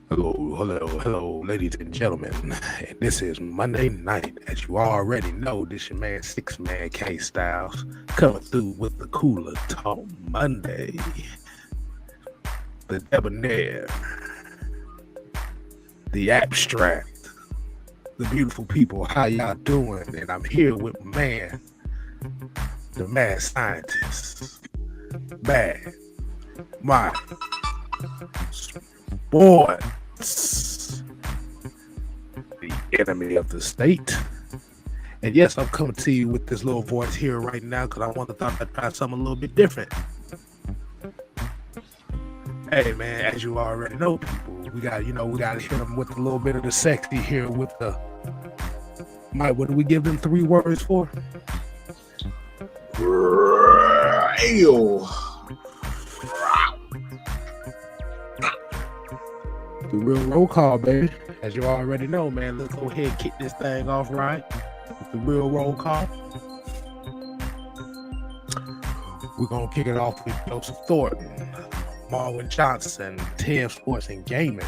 Hello, ladies and gentlemen. And this is Monday night. As you already know, this your man Six Man K Styles coming through with the Cooler Talk Monday. The debonair, the abstract, the beautiful people. How y'all doing? And I'm here with my man, the mad scientist, bad, my sports, the enemy of the state. And yes, I'm coming to you with this little voice here right now because I want to thought I'd try something a little bit different. Hey man, as you already know, people, we got to hit them with a little bit of the sexy here with the Mike. What do we give them 3 words for? Real. The real roll call, baby. As you already know, man, let's go ahead and kick this thing off right with the real roll call. We're gonna kick it off with Joseph Thornton, Marvin Johnson, 10 Sports and Gaming,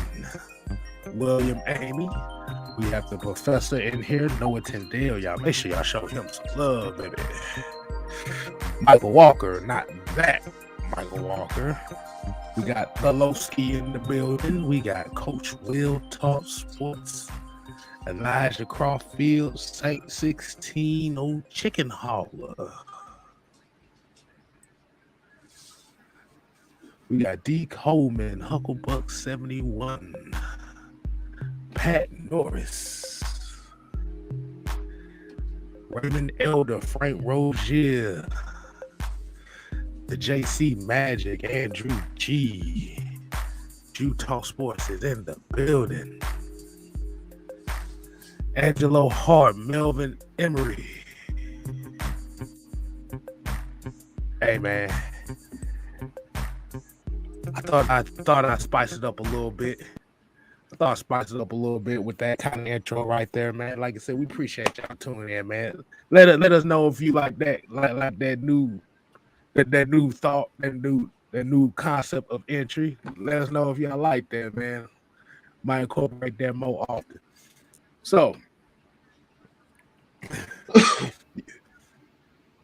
William Amy. We have the professor in here, Noah Tyndale. Y'all make sure y'all show him some love, baby. Michael Walker, not that Michael Walker. We got Pelowski in the building. We got Coach Will Talk Sports, Elijah Crawfield, Saint 16, Old Chicken Hauler. We got D. Coleman, Hucklebuck 71, Pat Norris, Raymond Elder, Frank Rozier, the JC Magic, Andrew G. Utah Sports is in the building. Angelo Hart, Melvin Emery. Hey man, I thought I'd spice it up a little bit. I thought I'd spice it up a little bit with that kind of intro right there, man. Like I said, we appreciate y'all tuning in, man. Let us know if you like that, like that new thought, that new concept of entry. Let us know if y'all like that, man. Might incorporate that more often. So,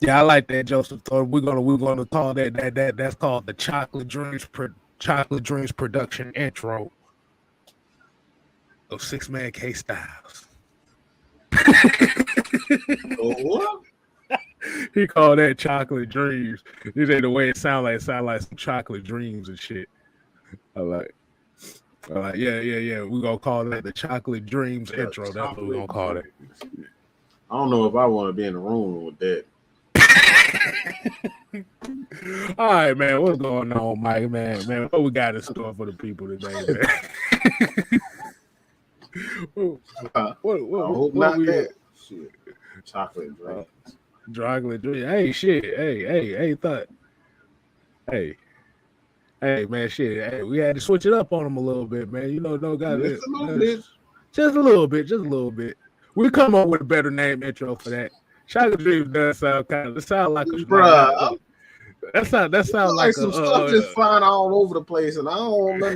yeah, I like that, Joseph Thornton. We're gonna call that's called the Chocolate Dreams production intro of Six Man K Styles. What? He called that Chocolate Dreams. This ain't the way it sound like some chocolate dreams and shit. I like, yeah. We're gonna call that the Chocolate Dreams intro. That's what we're gonna call it. I don't know if I want to be in the room with that. All right, man. What's going on, Mike? Man, what we got in store for the people today, man? I hope not that. Shit. Chocolate dreams. Chocolate dreams. Hey, shit. Hey, thought. Hey, man, shit. Hey, we had to switch it up on them a little bit, man. You know, no guys. Just a little bit. We come up with a better name intro for that. Chocolate dreams does sound it sound like a bruh. That sounds like some stuff just flying all over the place, and I don't know.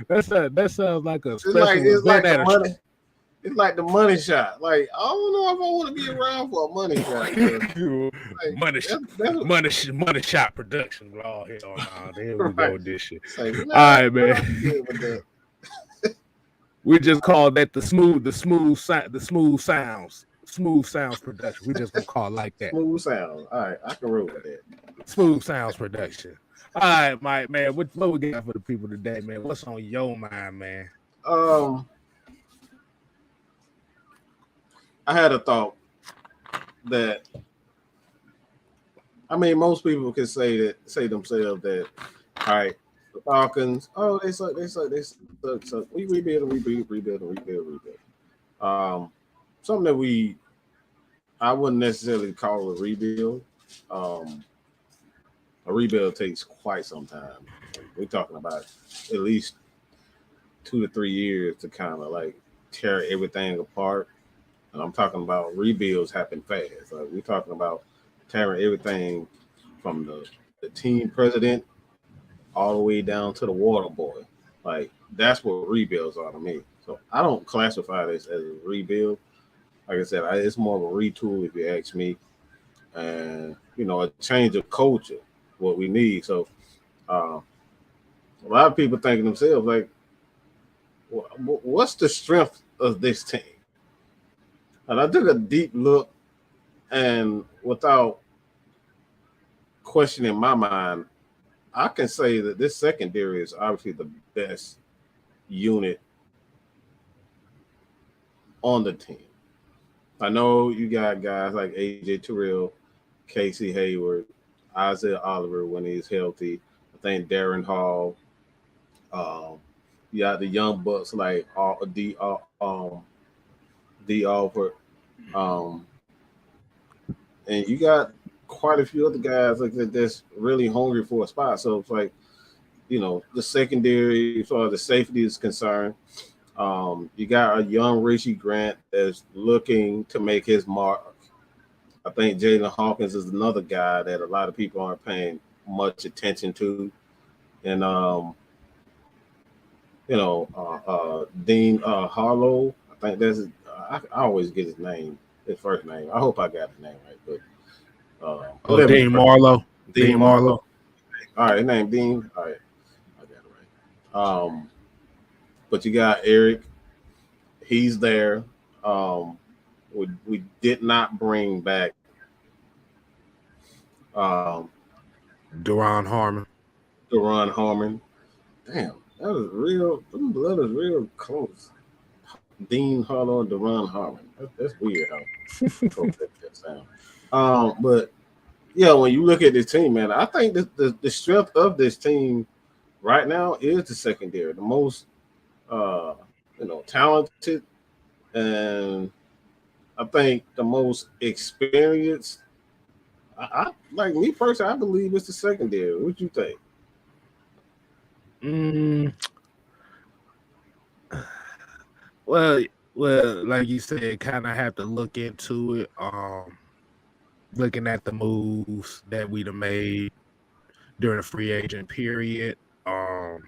That sounds like a it's like the money shot. Like, I don't know if I want to be around for a money shot. Money shot production. Oh hell no! There we go with this shit. Like, all right, man. We just call that the smooth sounds production. We just gonna call it like that. Smooth sounds. All right, I can roll with that. Smooth sounds production. All right, Mike, man. What we got for the people today, man? What's on your mind, man? I had a thought that, I mean, most people can say themselves that, all right, the Falcons, they suck. We rebuild. Something that I wouldn't necessarily call a rebuild. A rebuild takes quite some time. We're talking about at least 2 to 3 years to kind of like tear everything apart. And I'm talking about rebuilds happen fast. Like, we're talking about tearing everything from the team president all the way down to the water boy. Like that's what rebuilds are to me. So I don't classify this as a rebuild. Like I said, it's more of a retool if you ask me, and a change of culture, what we need. So a lot of people think to themselves like, what's the strength of this team? And I took a deep look, and without questioning my mind, I can say that this secondary is obviously the best unit on the team. I know you got guys like AJ Terrell, Casey Hayward, Isaiah Oliver when he's healthy. I think Darren Hall. You got the young bucks like D Alford, um, and you got quite a few other guys like that that's really hungry for a spot. So it's like the secondary, as far as the safety is concerned. You got a young Richie Grant that's looking to make his mark. I think Jalen Hawkins is another guy that a lot of people aren't paying much attention to. And, Dean Harlow, I think I always get his first name. I hope I got his name right. But Dean Marlowe. Dean Marlowe. All right, his name Dean. All right, I got it right. But you got Eric. He's there. We did not bring back Duron Harmon. Damn, that was real. Them blood is real close. Dean Harlow and Duron Harmon. That's weird how that sound. But yeah, when you look at this team, man, I think the strength of this team right now is the secondary, the most talented, and I think the most experienced. I like me personally, I believe it's the secondary. What you think? Well, like you said, kind of have to look into it. Looking at the moves that we'd have made during the free agent period. I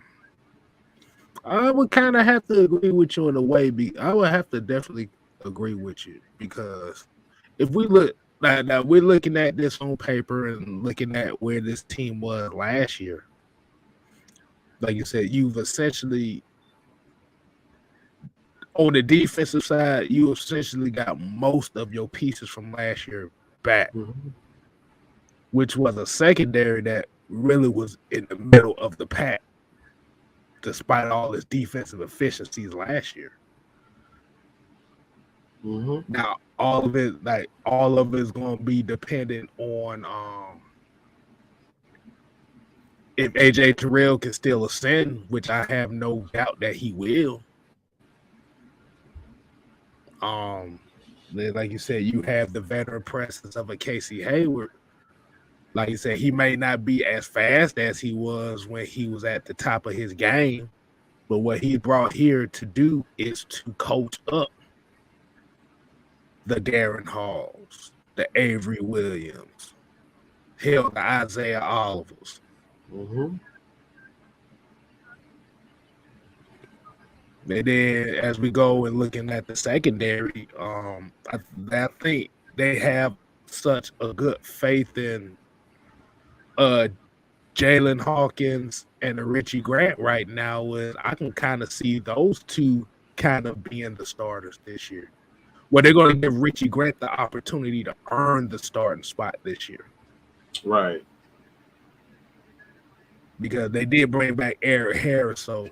would kind of have to agree with you in a way. I would have to definitely agree with you because if we look now, we're looking at this on paper and looking at where this team was last year. Like you said, you've essentially on the defensive side, you essentially got most of your pieces from last year back, which was a secondary that really was in the middle of the pack, despite all its defensive efficiencies last year. Now, all of it is going to be dependent on if AJ Terrell can still ascend, which I have no doubt that he will. Like you said, you have the veteran presence of a Casey Hayward. Like you said, he may not be as fast as he was when he was at the top of his game, but what he brought here to do is to coach up the Darren Halls, the Avery Williams, hell, the Isaiah Olivers. And then as we go and looking at the secondary, I think they have such a good faith in Jalen Hawkins and Richie Grant right now. With I can kind of see those two kind of being the starters this year. Well, they're going to give Richie Grant the opportunity to earn the starting spot this year. Right. Because they did bring back Eric Harris, so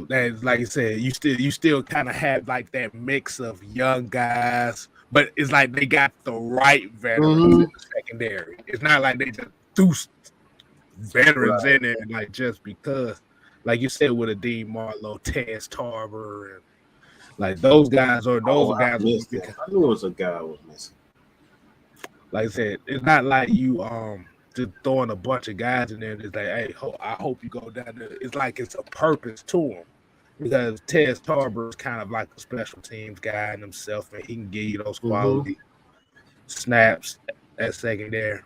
that's like you said, you still kind of have like that mix of young guys, but it's like they got the right veterans in the secondary. It's not like they just threw veterans in there like just because, like you said, with a Dean Marlowe, Tez Tarver, and like those guys are guys. I knew it was a guy I was missing. Like I said, it's not like you just throwing a bunch of guys in there and it's like, hey, I hope you go down there. It's like it's a purpose to them because Tez Tarver is kind of like a special teams guy in himself, and he can give you those quality snaps at secondary.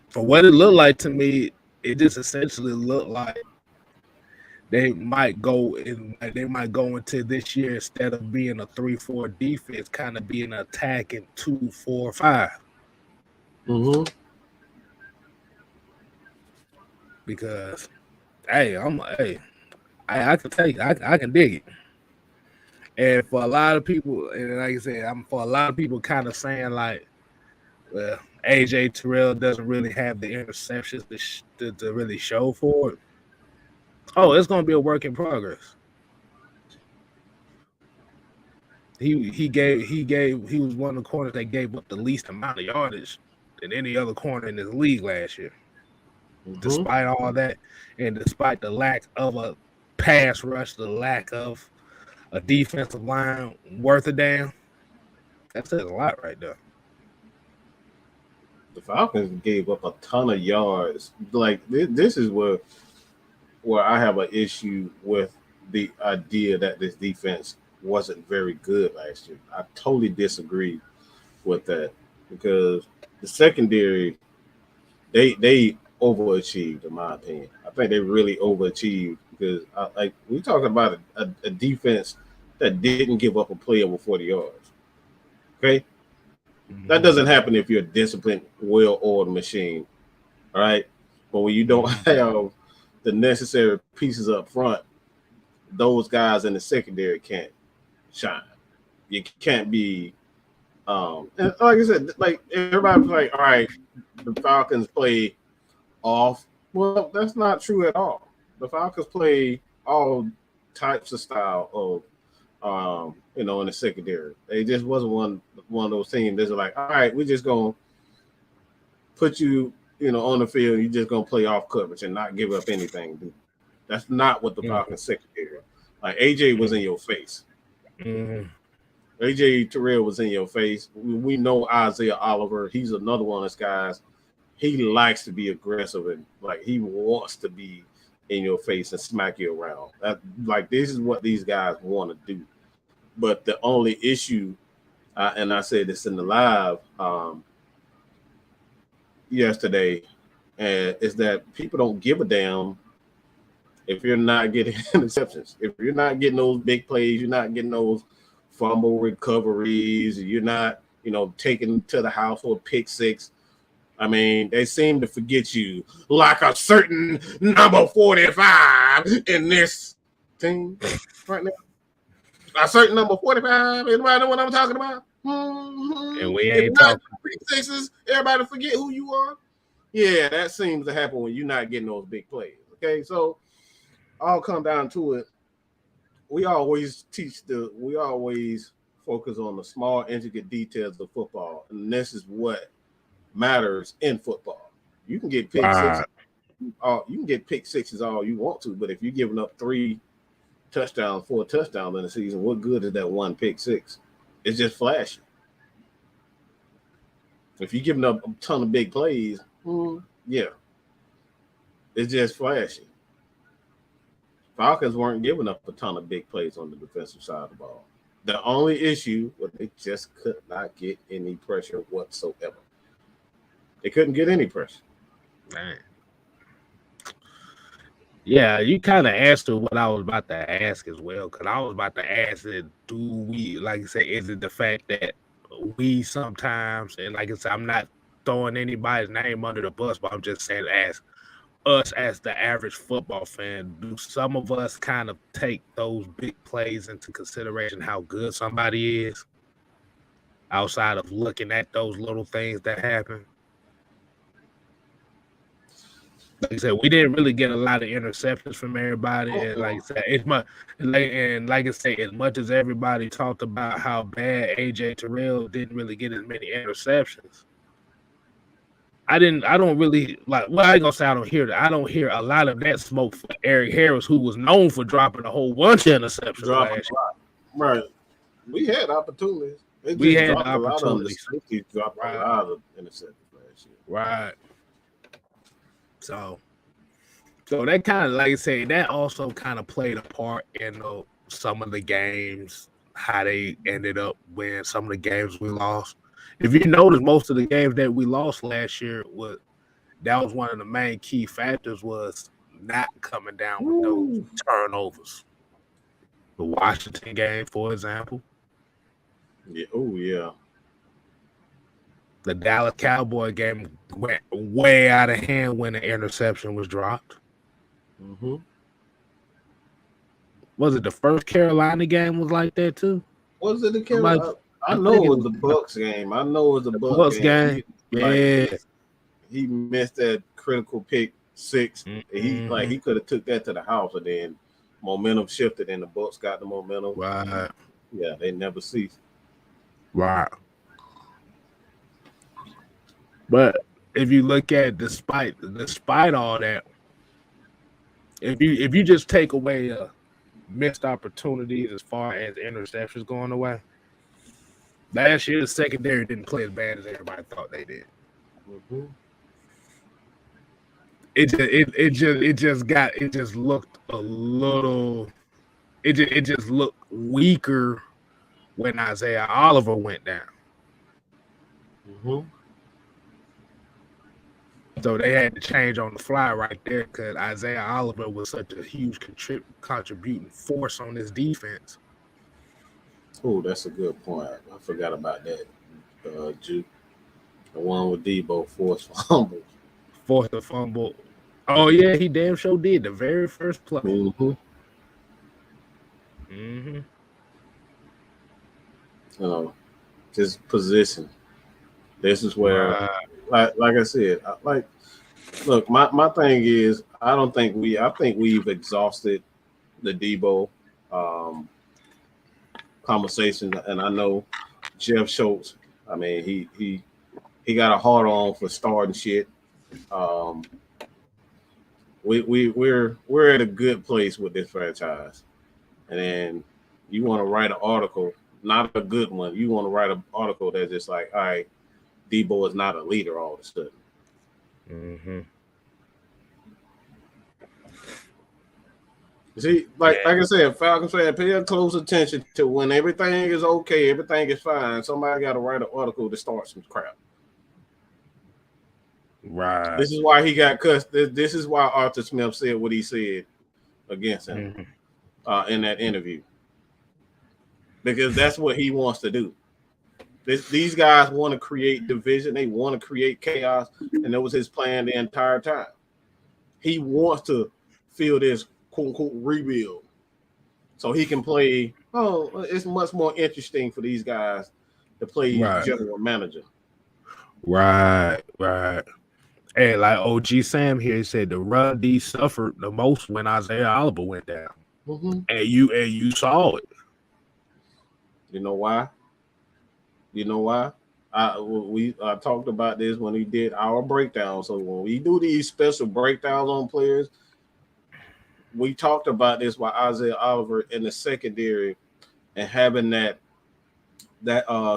For what it looked like to me, it just essentially looked like they might go into this year, instead of being a 3-4 defense, kind of being an attacking 2-4-5. Mm-hmm. Because I can dig it. And for a lot of people, and like I said, for a lot of people kind of saying like, well, AJ Terrell doesn't really have the interceptions to really show for it. Oh, it's gonna be a work in progress. He was one of the corners that gave up the least amount of yardage than any other corner in this league last year. Mm-hmm. Despite all that, and despite the lack of a pass rush, the lack of a defensive line worth a damn, that says a lot right there. The Falcons gave up a ton of yards. Like this is where I have an issue with the idea that this defense wasn't very good last year. I totally disagree with that, because the secondary, they overachieved, in my opinion. I think they really overachieved, because like we talking about a defense that didn't give up a play over 40 yards. Okay, that doesn't happen if you're a disciplined, well-oiled machine. All right, but when you don't have the necessary pieces up front, those guys in the secondary can't shine. You can't be, and like I said, like everybody's like, all right, the Falcons play off. Well, that's not true at all. The Falcons play all types of style of, in the secondary. They just wasn't one of those teams that's like, all right, we're just gonna put you, on the field. You're just gonna play off coverage and not give up anything. That's not what the Falcons secondary. Like AJ was in your face. Mm-hmm. AJ Terrell was in your face. We know Isaiah Oliver. He's another one of those guys. He likes to be aggressive, and like he wants to be in your face and smack you around. Like this is what these guys want to do. But the only issue, and I said this in the live yesterday, is that people don't give a damn if you're not getting interceptions. If you're not getting those big plays, you're not getting those fumble recoveries, you're not, taking to the house for a pick six. I mean, they seem to forget you like a certain number 45 in this team right now. A certain number 45. Anybody know what I'm talking about? Mm-hmm. And we ain't talking pick sixes. Everybody forget who you are. Yeah, that seems to happen when you're not getting those big plays. Okay, so I'll come down to it. We always focus on the small, intricate details of football, and this is what matters in football. You can get pick sixes. You can get pick sixes all you want to, but if you're giving up 4 touchdowns in the season, what good is that one pick six? It's just flashy. If you're giving up a ton of big plays, yeah, it's just flashy. Falcons weren't giving up a ton of big plays on the defensive side of the ball. The only issue was they just could not get any pressure whatsoever. They couldn't get any pressure. Man. Yeah, you kind of answered what I was about to ask as well, because I was about to ask it, do we, like I said, is it the fact that we sometimes, and like I said, I'm not throwing anybody's name under the bus, but I'm just saying as us as the average football fan, do some of us kind of take those big plays into consideration, how good somebody is, outside of looking at those little things that happen? Like I said, we didn't really get a lot of interceptions from everybody, and like I said, as much as everybody talked about how bad AJ Terrell didn't really get as many interceptions, I don't really like. Well, I ain't gonna say I don't hear that. I don't hear a lot of that smoke for Eric Harris, who was known for dropping a whole bunch of interceptions last year. Right. We had opportunities. We had opportunities. He dropped a lot of interceptions last year. Right. So that kind of, like I say, that also kind of played a part in some of the games. how they ended up winning some of the games we lost. If you notice, most of the games that we lost last year that was one of the main key factors was not coming down with those turnovers. The Washington game, for example. Yeah. Oh yeah. The Dallas Cowboy game went way out of hand when the interception was dropped. Mm-hmm. Was it the first Carolina game was like that too? Was it the Somebody, Carolina? I I know think it it was was the Bucks game. I know it was the the Bucks Bucks game. game. Yeah. He missed that critical pick 6. Mm-hmm. He could have took that to the house, and then momentum shifted, and the Bucks got the momentum. Right. Yeah, they never cease. Right. But if you look at despite all that, if you just take away missed opportunities as far as interceptions going away, last year the secondary didn't play as bad as everybody thought they did. Mm-hmm. It just looked a little. It just looked weaker when Isaiah Oliver went down. Mm-hmm. So they had to change on the fly right there because Isaiah Oliver was such a huge contributing force on this defense. Oh, that's a good point. I forgot about that. Juke, the one with Debo forced fumble. Forced the fumble. Oh yeah, he damn sure did the very first play. Mm-hmm. Just position. This is where, like I said, look, my thing is, I think we've exhausted the Debo conversation, and I know Jeff Schultz. I mean, he got a hard on for starting shit. We're at a good place with this franchise, and then you want to write an article, not a good one. You want to write an article that's just like, all right, Debo is not a leader all of a sudden. Mm-hmm. See, like I said, Falcons fan, pay close attention to when everything is okay, everything is fine. Somebody got to write an article to start some crap. Right. This is why he got cussed. This is why Arthur Smith said what he said against him in that interview, because that's what he wants to do. These guys want to create division. They want to create chaos, and that was his plan the entire time. He wants to feel this quote unquote rebuild, so he can play. Oh, it's much more interesting for these guys to play general manager. Right. And like OG Sam here, he said the run D suffered the most when Isaiah Oliver went down, and you saw it. You know why? I talked about this when we did our breakdown. So when we do these special breakdowns on players, we talked about this with Isaiah Oliver in the secondary and having that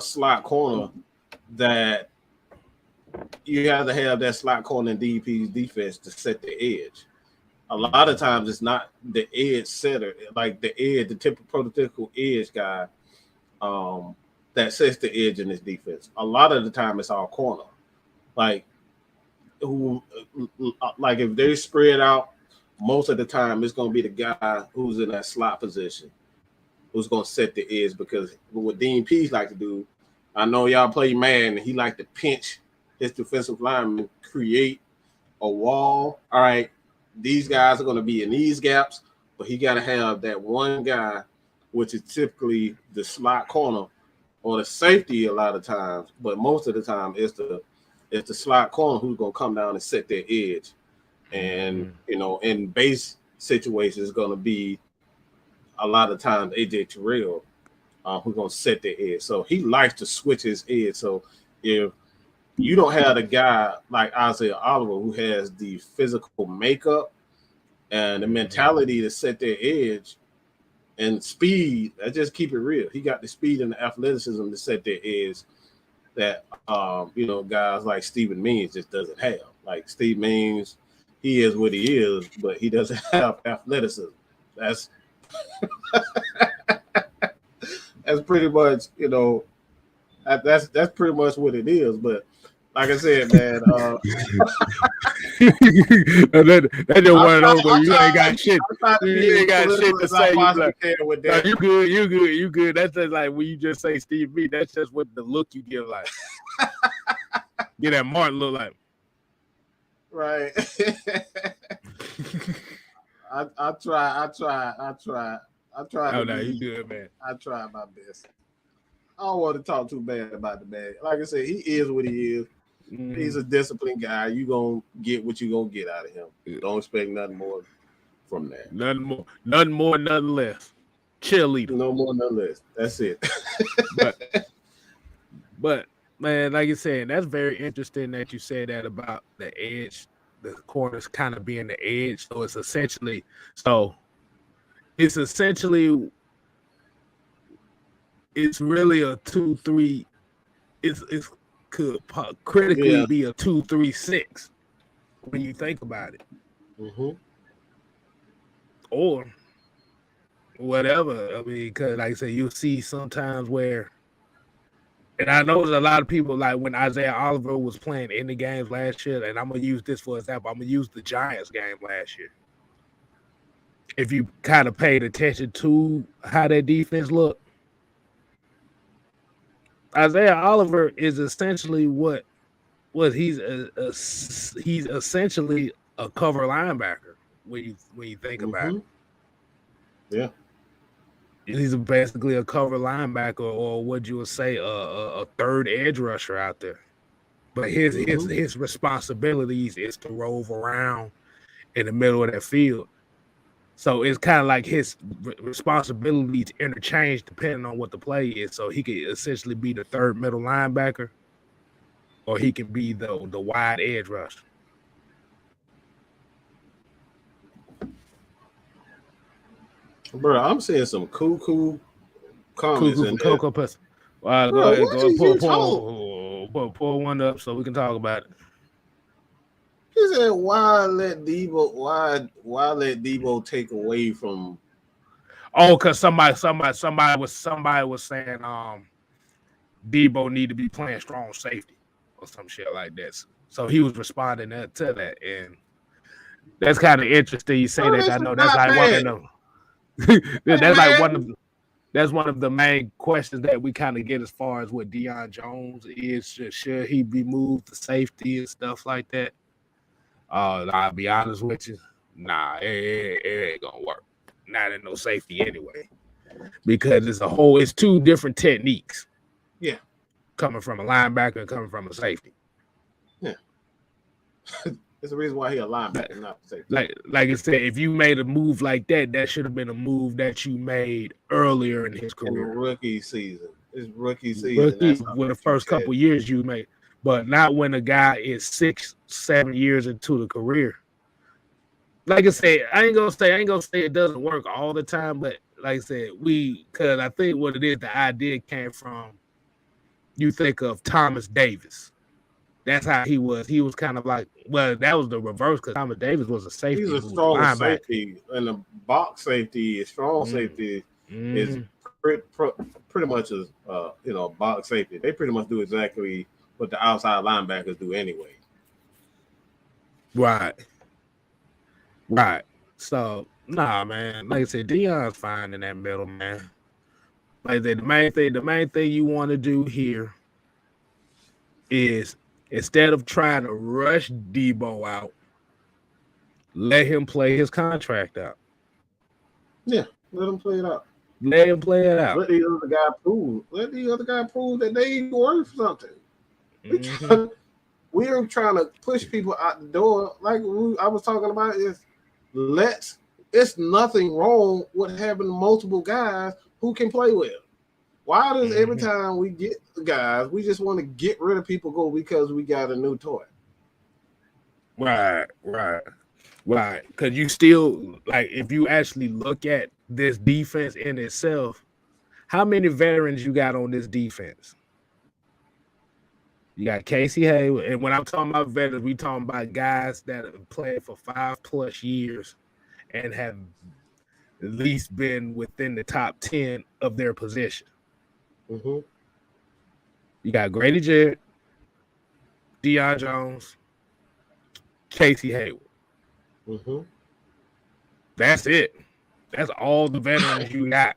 slot corner that you have to have that slot corner in DP's defense to set the edge. A lot of times it's not the edge setter, like the typical prototypical edge guy that sets the edge in this defense. A lot of the time it's our corner. Like if they spread out, most of the time it's going to be the guy who's in that slot position who's going to set the edge, because what Dean Pease like to do, I know y'all play man, and he like to pinch his defensive lineman, create a wall. All right, these guys are going to be in these gaps, but he got to have that one guy, which is typically the slot corner or the safety a lot of times, but most of the time it's the slot corner who's going to come down and set their edge. And, in base situations, it's going to be a lot of times AJ Terrell who's going to set their edge. So he likes to switch his edge. So if you don't have a guy like Isaiah Oliver who has the physical makeup and the mentality to set their edge and speed, I just keep it real. He got the speed and the athleticism to set their edge that, guys like Stephen Means just doesn't have. Like Steve Means, he is what he is, but he doesn't have athleticism. That's That's pretty much, that's pretty much what it is. But like I said, man, that just one of those where you ain't got shit. I'm trying to be You as ain't got shit political to as I say. You possibly like, can with no, that. you good, you good, you good. That's just like when you just say Steve B. That's just what the look you give like. Get that Martin look like. Right. I try. Oh no, you good, man. I try my best. I don't want to talk too bad about the man. Like I said, he is what he is. Mm-hmm. He's a disciplined guy. You gonna get what you gonna get out of him. Yeah. Don't expect nothing more from that. Nothing more, nothing less. Cheerleader. No more, nothing less. That's it. but man, like you said, that's very interesting that you said that about the edge, the corners kind of being the edge. So it's essentially it's really a 2-3. It could critically be a 2-3-6 when you think about it, or whatever. I mean, because like I said, you'll see sometimes where, and I know there's a lot of people like when Isaiah Oliver was playing in the games last year, and I'm gonna use this for example. I'm gonna use the Giants game last year. If you kind of paid attention to how their defense looked, Isaiah Oliver is essentially what he's essentially a cover linebacker when you think about it. Yeah, he's basically a cover linebacker, or what you would say a third edge rusher out there. But his responsibilities is to rove around in the middle of that field. So it's kind of like his responsibilities interchange depending on what the play is. So he could essentially be the third middle linebacker, or he can be the wide edge rusher. Bro, I'm seeing some cool comments in there. Go ahead, pull one up so we can talk about it. He said, "Why let Debo take away from?" Oh, because somebody was saying Debo need to be playing strong safety or some shit like that. So he was responding to that, and that's kind of interesting. You say that. I know that's like one of them. That's one of the main questions that we kind of get as far as what Deion Jones is. Should he be moved to safety and stuff like that? I'll be honest with you. Nah, it ain't gonna work. Not in no safety anyway, because it's two different techniques. Yeah, coming from a linebacker and coming from a safety. Yeah, it's the reason why he a linebacker, not a safety. Like I said, if you made a move like that, that should have been a move that you made earlier in his career. In rookie season. His rookie season. With the first couple years you made. But not when a guy is 6-7 years into the career. Like I said, I ain't gonna say it doesn't work all the time, but like I said, because I think what it is, the idea came from, you think of Thomas Davis. That's how he was. He was kind of like, well, that was the reverse because Thomas Davis was a safety. He's a strong safety, and the box safety, strong safety is pretty much a box safety. They pretty much do exactly what the outside linebackers do anyway. Right. So, nah, man. Like I said, Deion's fine in that middle, man. Like I said, the main thing you want to do here is, instead of trying to rush Debo out, let him play his contract out. Yeah, let him play it out. Let him play it out. Let the other guy prove. Let the other guy prove that they worth something. We're trying to push people out the door. Like I was talking about, it's nothing wrong with having multiple guys who can play well. Why does every time we get the guys, we just want to get rid of people because we got a new toy? Right. Because you still, like, if you actually look at this defense in itself, how many veterans you got on this defense? You got Casey Hayward, and when I'm talking about veterans, we talking about guys that have played for 5+ years and have at least been within the top 10 of their position. Mm-hmm. You got Grady Jarrett, Deion Jones, Casey Hayward. Mm-hmm. That's it. That's all the veterans you got.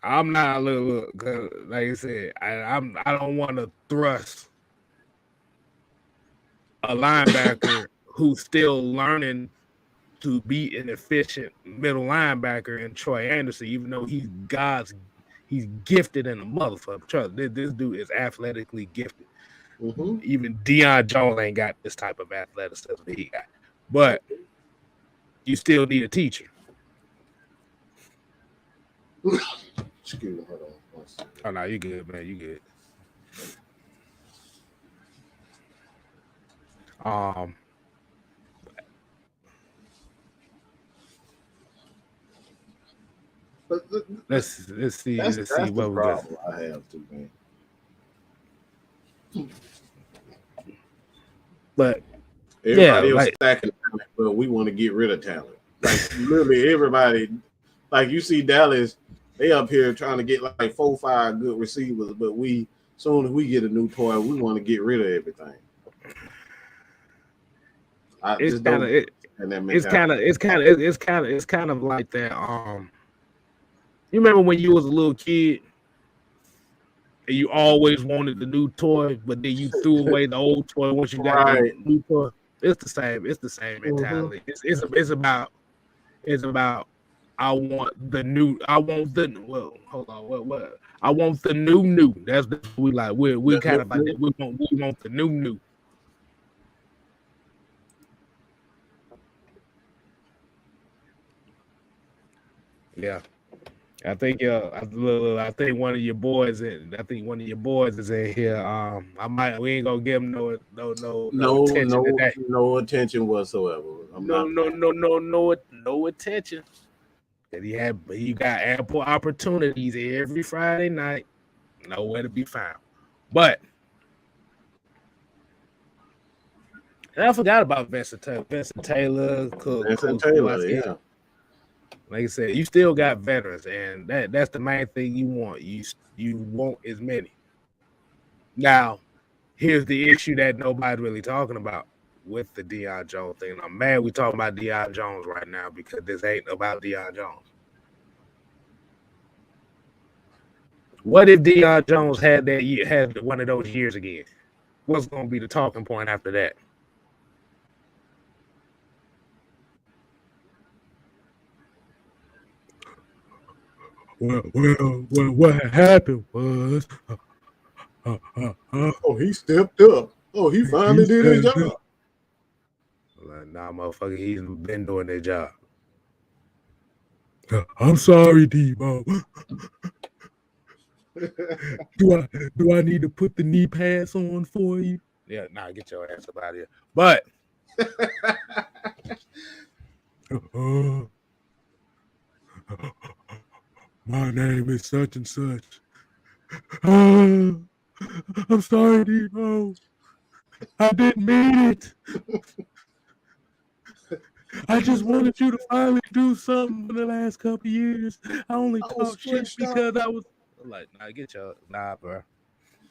I'm not look, like I said, I don't want to thrust a linebacker who's still learning to be an efficient middle linebacker in Troy Anderson, even though he's gifted in a motherfucker. Trust this dude is athletically gifted. Mm-hmm. Even Deion Jones ain't got this type of athleticism he got. But you still need a teacher. Excuse me, hold on. Oh no, you good, man. You good. But let's see that's what the we got. problem I have too, man. But everybody else stacking talent, but we want to get rid of talent. Like literally everybody, like you see Dallas, they up here trying to get like 4 or 5 good receivers, but soon as we get a new toy, we want to get rid of everything. It's kind of like that. You remember when you was a little kid and you always wanted the new toy, but then you threw away the old toy once you got the new toy? It's the same. It's the same mentality. Mm-hmm. It's about I want the new. I want the hold on. What? I want the new. That's what we like. We kind of like that. We want the new. Yeah. I think one of your boys is in here. We ain't gonna give him no attention today. No attention whatsoever. No attention. He got ample opportunities every Friday night, nowhere to be found. But and I forgot about Vincent Taylor. Yeah. Like I said, you still got veterans, and that's the main thing you want. You want as many. Now, here's the issue that nobody's really talking about with the Deion Jones thing. I'm mad we talking about Deion Jones right now because this ain't about Deion Jones. What if Deion Jones had one of those years again? What's going to be the talking point after that? Well, what happened was, he stepped up. Oh, he finally did his job. Nah, motherfucker, he's been doing their job. I'm sorry, Debo. do I need to put the knee pads on for you? Yeah, nah, get your ass up out of here. But my name is such and such. I'm sorry, Debo. I didn't mean it. I just wanted you to finally do something for the last couple years. I only talked shit because I was like, nah, bro.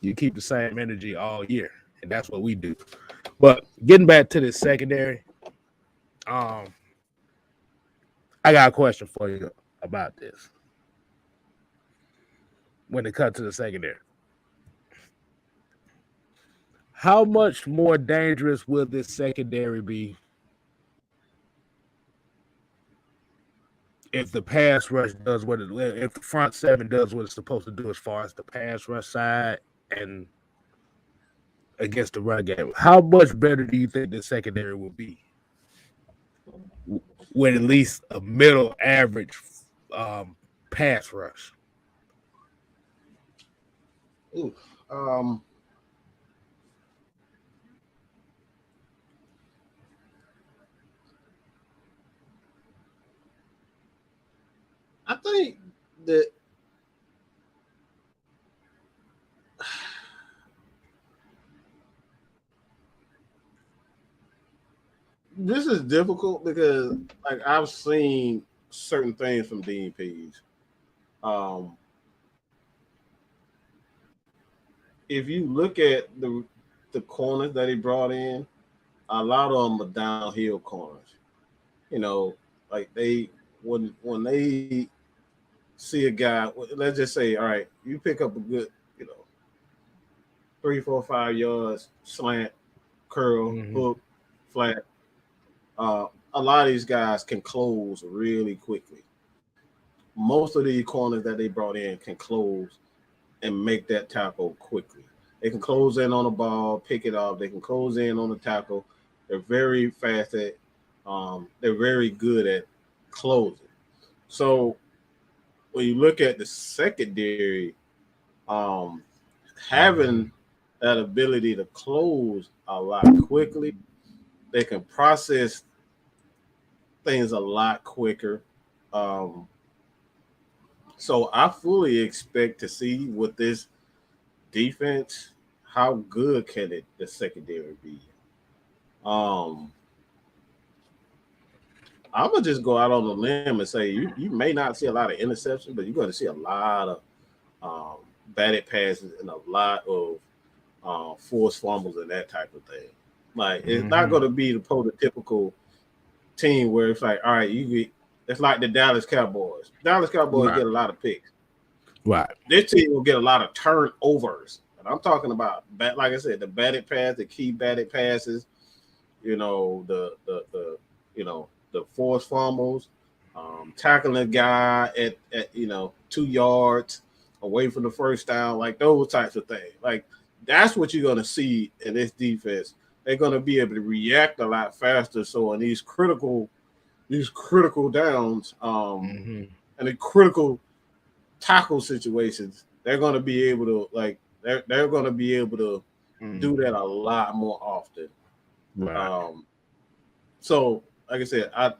You keep the same energy all year, and that's what we do. But getting back to the secondary, I got a question for you about this. When it comes to the secondary, how much more dangerous will this secondary be if the pass rush does if the front seven does what it's supposed to do as far as the pass rush side and against the run game? How much better do you think the secondary will be with at least a middle average pass rush? Ooh, I think that this is difficult because like I've seen certain things from DPs Um, if you look at the corners that he brought in, a lot of them are downhill corners. You know, like when they see a guy, let's just say, all right, you pick up a good, 3, 4, 5 yards, slant, curl, hook, flat. A lot of these guys can close really quickly. Most of the corners that they brought in can close and make that tackle quickly. They can close in on the ball, pick it off. They can close in on the tackle. They're very fast at. They're very good at closing. So when you look at the secondary, having that ability to close a lot quickly, they can process things a lot quicker. So I fully expect to see with this defense, how good can the secondary be? I'm gonna just go out on a limb and say you may not see a lot of interceptions, but you're going to see a lot of batted passes and a lot of forced fumbles and that type of thing. Like it's not going to be the prototypical team where it's like, all right, it's like the Dallas Cowboys. Dallas Cowboys get a lot of picks. Right. This team will get a lot of turnovers. And I'm talking about, like I said, the batted pass, the key batted passes, the forced fumbles, tackling a guy at 2 yards away from the first down, like those types of things. Like that's what you're going to see in this defense. They're going to be able to react a lot faster. So in these critical downs and the critical tackle situations, they're going to be able to they're going to be able to do that a lot more often. Right. So like I said, I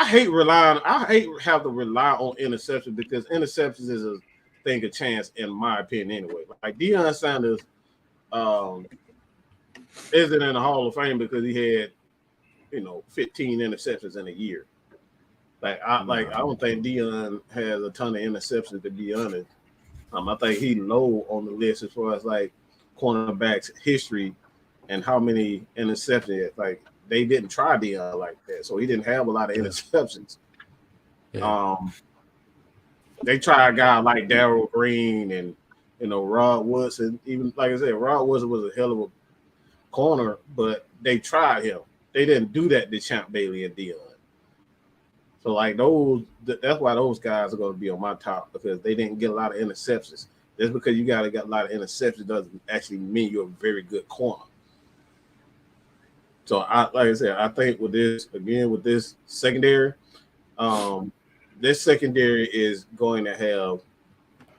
hate have to rely on interceptions because interceptions is a thing of chance in my opinion anyway. Like Deion Sanders isn't in the Hall of Fame because he had 15 interceptions in a year. I don't think Deion has a ton of interceptions, to be honest. I think he low on the list as far as like cornerbacks history and how many interceptions. Like they didn't try Deion like that, so he didn't have a lot of interceptions. Yeah. They tried a guy like Darryl Green and Rod Woodson. Even like I said, Rod Woodson was a hell of a corner, but they tried him. They didn't do that to Champ Bailey and Deion. So like that's why those guys are going to be on my top because they didn't get a lot of interceptions. Just because you got a lot of interceptions doesn't actually mean you're a very good corner. So like I said, I think with this secondary, this secondary is going to have.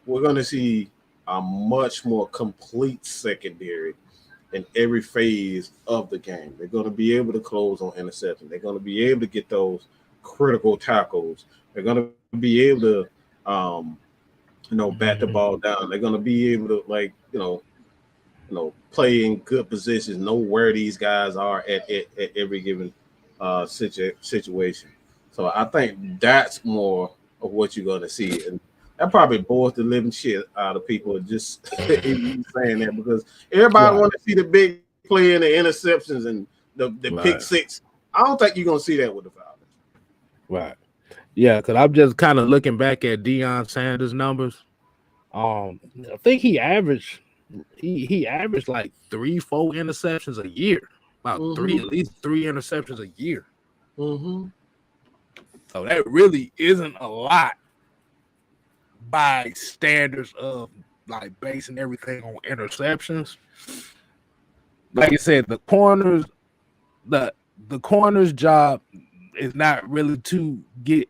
We're going to see a much more complete secondary in every phase of the game. They're going to be able to close on interception. They're going to be able to get those critical tackles. They're going to be able to, bat the ball down. They're going to be able to, play in good positions, know where these guys are at every given situation. So I think that's more of what you're going to see. And that probably bores the living shit out of people just saying that because everybody want to see the big play and the interceptions and the pick six. I don't think you're going to see that with the Falcons. Right. Yeah, because I'm just kind of looking back at Deion Sanders' numbers. I think he averaged like 3-4 interceptions a year. About at least three interceptions a year. So that really isn't a lot by standards of like basing everything on interceptions. Like I said, the corners job is not really to get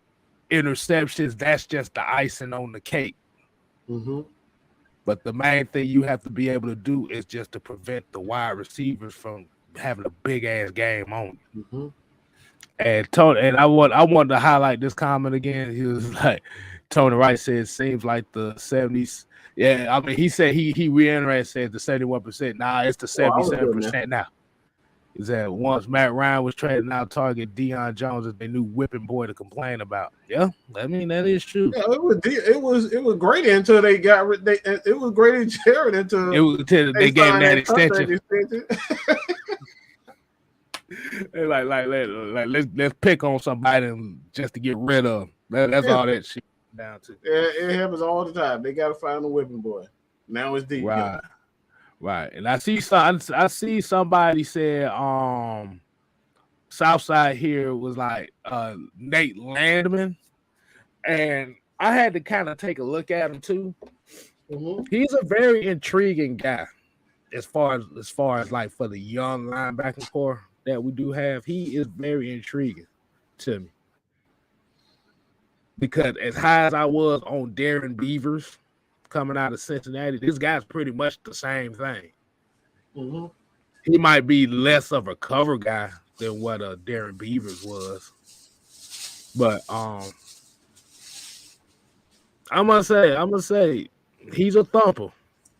interceptions. That's just the icing on the cake. But the main thing you have to be able to do is just to prevent the wide receivers from having a big ass game on you. And Tony, and I wanted to highlight this comment again. He was like, Tony Wright said, seems like the 70s. Yeah, I mean, he said he reiterated said the 71%. Nah, it's the 77% now. is that once Matt Ryan was trading out target, Deion Jones is the new whipping boy to complain about. Yeah, I mean that is true. Yeah, it was great until they got it was great in Jared until they gave him that extension. Let's pick on somebody just to get rid of. That's all that shit down to. Yeah, it happens all the time. They gotta find a whipping boy. Now it's Deion. Right. And I see somebody said Southside here was like Nate Landman, and I had to kind of take a look at him too. Mm-hmm. He's a very intriguing guy as far as like for the young linebacking core that we do have. He is very intriguing to me because as high as I was on Darren Beavers coming out of Cincinnati, this guy's pretty much the same thing. Mm-hmm. He might be less of a cover guy than what Darren Beavers was, but I'm gonna say he's a thumper,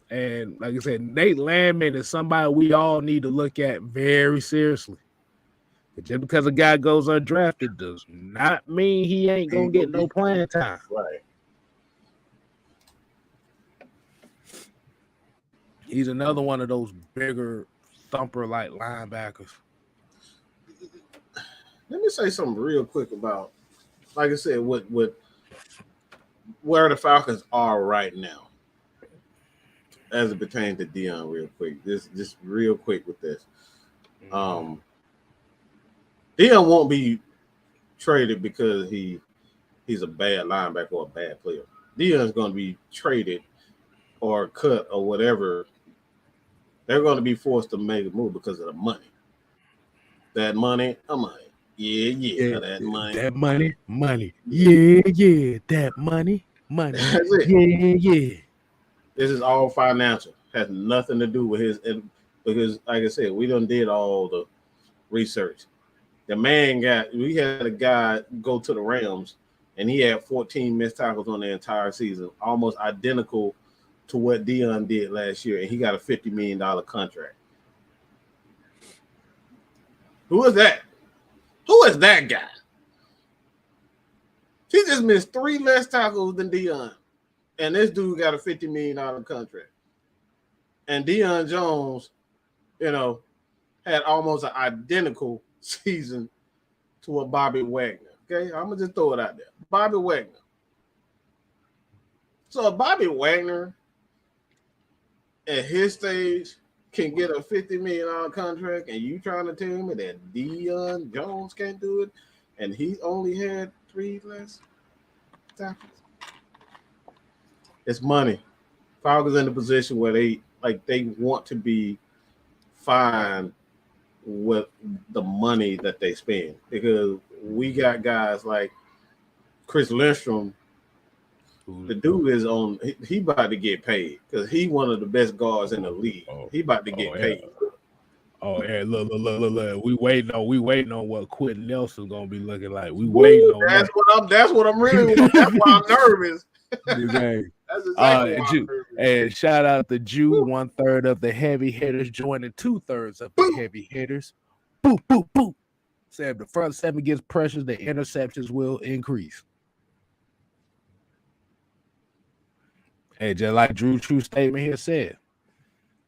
and like I said, Nate Landman is somebody we all need to look at very seriously. Just because a guy goes undrafted does not mean he ain't gonna get no playing time. Right. He's another one of those bigger thumper-like linebackers. Let me say something real quick about, like I said, where the Falcons are right now, as it pertains to Deion. Real quick, just real quick with this. Deion won't be traded because he's a bad linebacker or a bad player. Deion's going to be traded or cut or whatever. They're going to be forced to make a move because of the money. That money, yeah, that money. That money. Yeah, that money. That's it. Yeah. This is all financial. Has nothing to do with because, like I said, we done did all the research. The man we had a guy go to the Rams, and he had 14 missed tackles on the entire season, almost identical to what Deion did last year, and he got a $50 million contract. Who is that? Who is that guy? He just missed 3 less tackles than Deion, and this dude got a $50 million contract. And Deion Jones, had almost an identical season to a Bobby Wagner. Okay, I'm gonna just throw it out there. Bobby Wagner. So Bobby Wagner at his stage can get a $50 million contract, and you trying to tell me that Deion Jones can't do it, and he only had 3 less tackles? It's money. Falcons in a position where they want to be fine with the money that they spend, because we got guys like Chris Lindstrom. The dude is on. He about to get paid because he one of the best guards in the league. He about to get paid. Oh yeah, look. We waiting on what Quentin Nelson's gonna be looking like. We waiting on that's that. That's what I'm really. That's why I'm nervous. Exactly. That's exactly and shout out to Jew, 1/3 of the heavy hitters joining 2/3 of the heavy hitters. Boop, boop, boop. Said if the front 7 gets pressures, the interceptions will increase. Hey, just like Drew's true statement here said,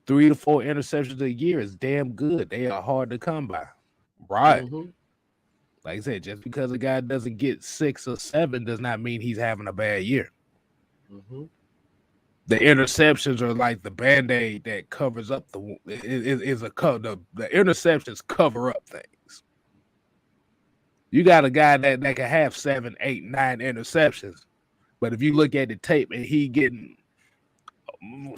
3 to 4 interceptions a year is damn good. They are hard to come by. Right. Mm-hmm. Like I said, just because a guy doesn't get 6 or 7 does not mean he's having a bad year. Mm-hmm. The interceptions are like the Band-Aid that covers up the interceptions cover up things. You got a guy that can have 7, 8, 9 interceptions, but if you look at the tape and he getting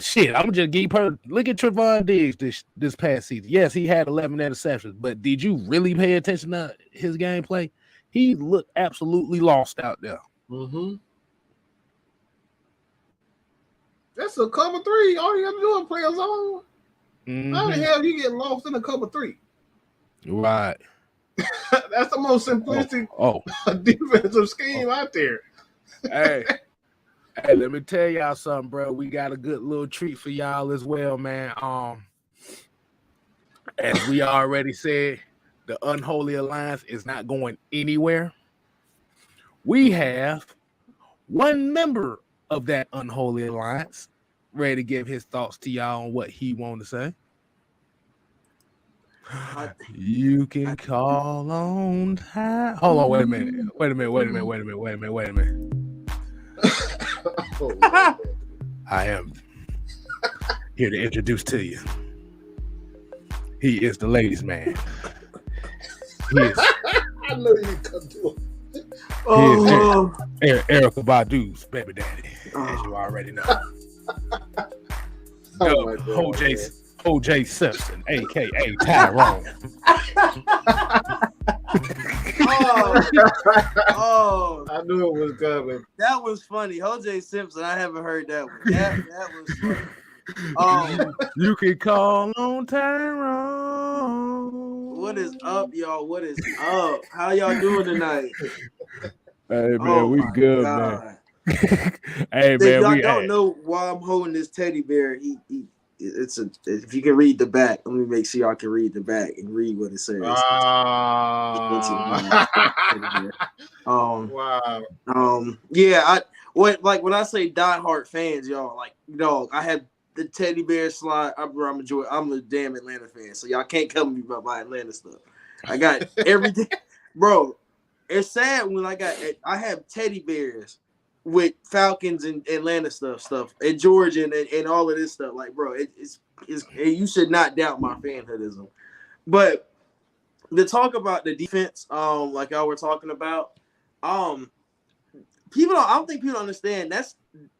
shit, I'm just give you look at Trevon Diggs this past season. Yes, he had 11 interceptions, but did you really pay attention to his gameplay? He looked absolutely lost out there. Mm-hmm. That's a cover 3. All you have to do is play a zone. Mm-hmm. How the hell you get lost in a cover 3? Right. That's the most simplistic defensive scheme out there. Hey, let me tell y'all something, bro. We got a good little treat for y'all as well, man. As we already said, the unholy alliance is not going anywhere. We have one member of that unholy alliance ready to give his thoughts to y'all on what he want to say. You can call on time. Hold on, wait a minute. I am here to introduce to you. He is the ladies' man. He is. I know you come to it. He is Erica Badu's baby daddy, as you already know. OJ Simpson, aka Tyrone. I knew it was coming. That was funny. OJ Simpson, I haven't heard that one. That was funny. You can call on Tyrone. What is up, y'all? What is up? How y'all doing tonight? Hey man, we good, God. man. Hey man, y'all don't know why I'm holding this teddy bear. If you can read the back, let me make sure y'all can read the back and read what it says. Wow. Yeah, when I say diehard fans, y'all, like, dog, I have the teddy bear slide. I'm a damn Atlanta fan, so y'all can't come to me about my Atlanta stuff. I got everything, bro. It's sad when I have teddy bears with Falcons and Atlanta stuff, and Georgia and all of this stuff. Like, bro, it's you should not doubt my fanhoodism. But to talk about the defense, like y'all were talking about, I don't think people understand that's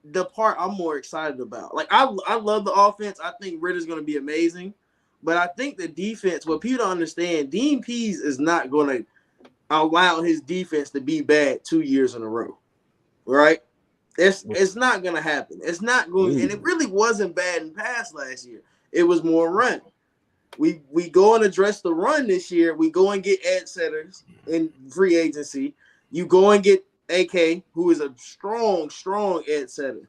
the part I'm more excited about. Like, I love the offense. I think Ritter's going to be amazing, but I think the defense, what people don't understand, Dean Pease is not going to allow his defense to be bad 2 years in a row. Right? It's not gonna happen. It's not going, and it really wasn't bad in pass last year. It was more run. We go and address the run this year. We go and get edge setters in free agency. You go and get AK, who is a strong edge setter.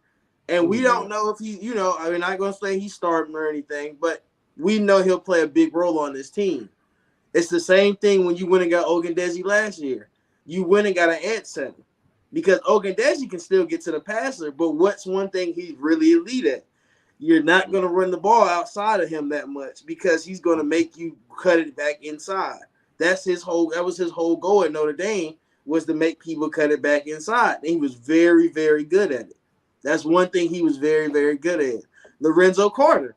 And we don't know if I'm not gonna say he's starting or anything, but we know he'll play a big role on this team. It's the same thing when you went and got Ogundeji last year. You went and got an edge setter. Because Ogundeji can still get to the passer, but what's one thing he's really elite at? You're not going to run the ball outside of him that much because he's going to make you cut it back inside. That was his whole goal at Notre Dame, was to make people cut it back inside. And he was very, very good at it. That's one thing he was very, very good at. Lorenzo Carter.